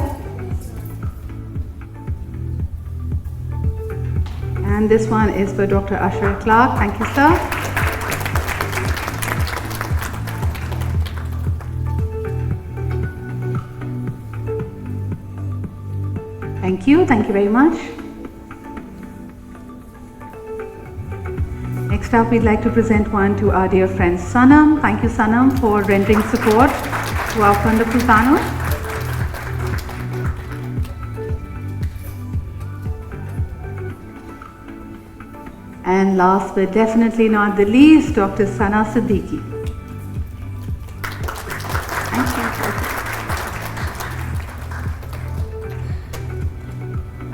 And this one is for Dr. Usher Clark. Thank you, sir. Thank you. Thank you very much. Next up, we'd like to present one to our dear friend Sanam. Thank you, Sanam, for rendering support to our wonderful panel. And last but definitely not the least, Dr. Sana Siddiqui. Thank you.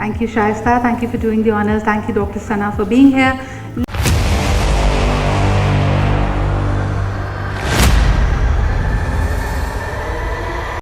Thank you, Shaista. Thank you for doing the honors. Thank you, Dr. Sana, for being here.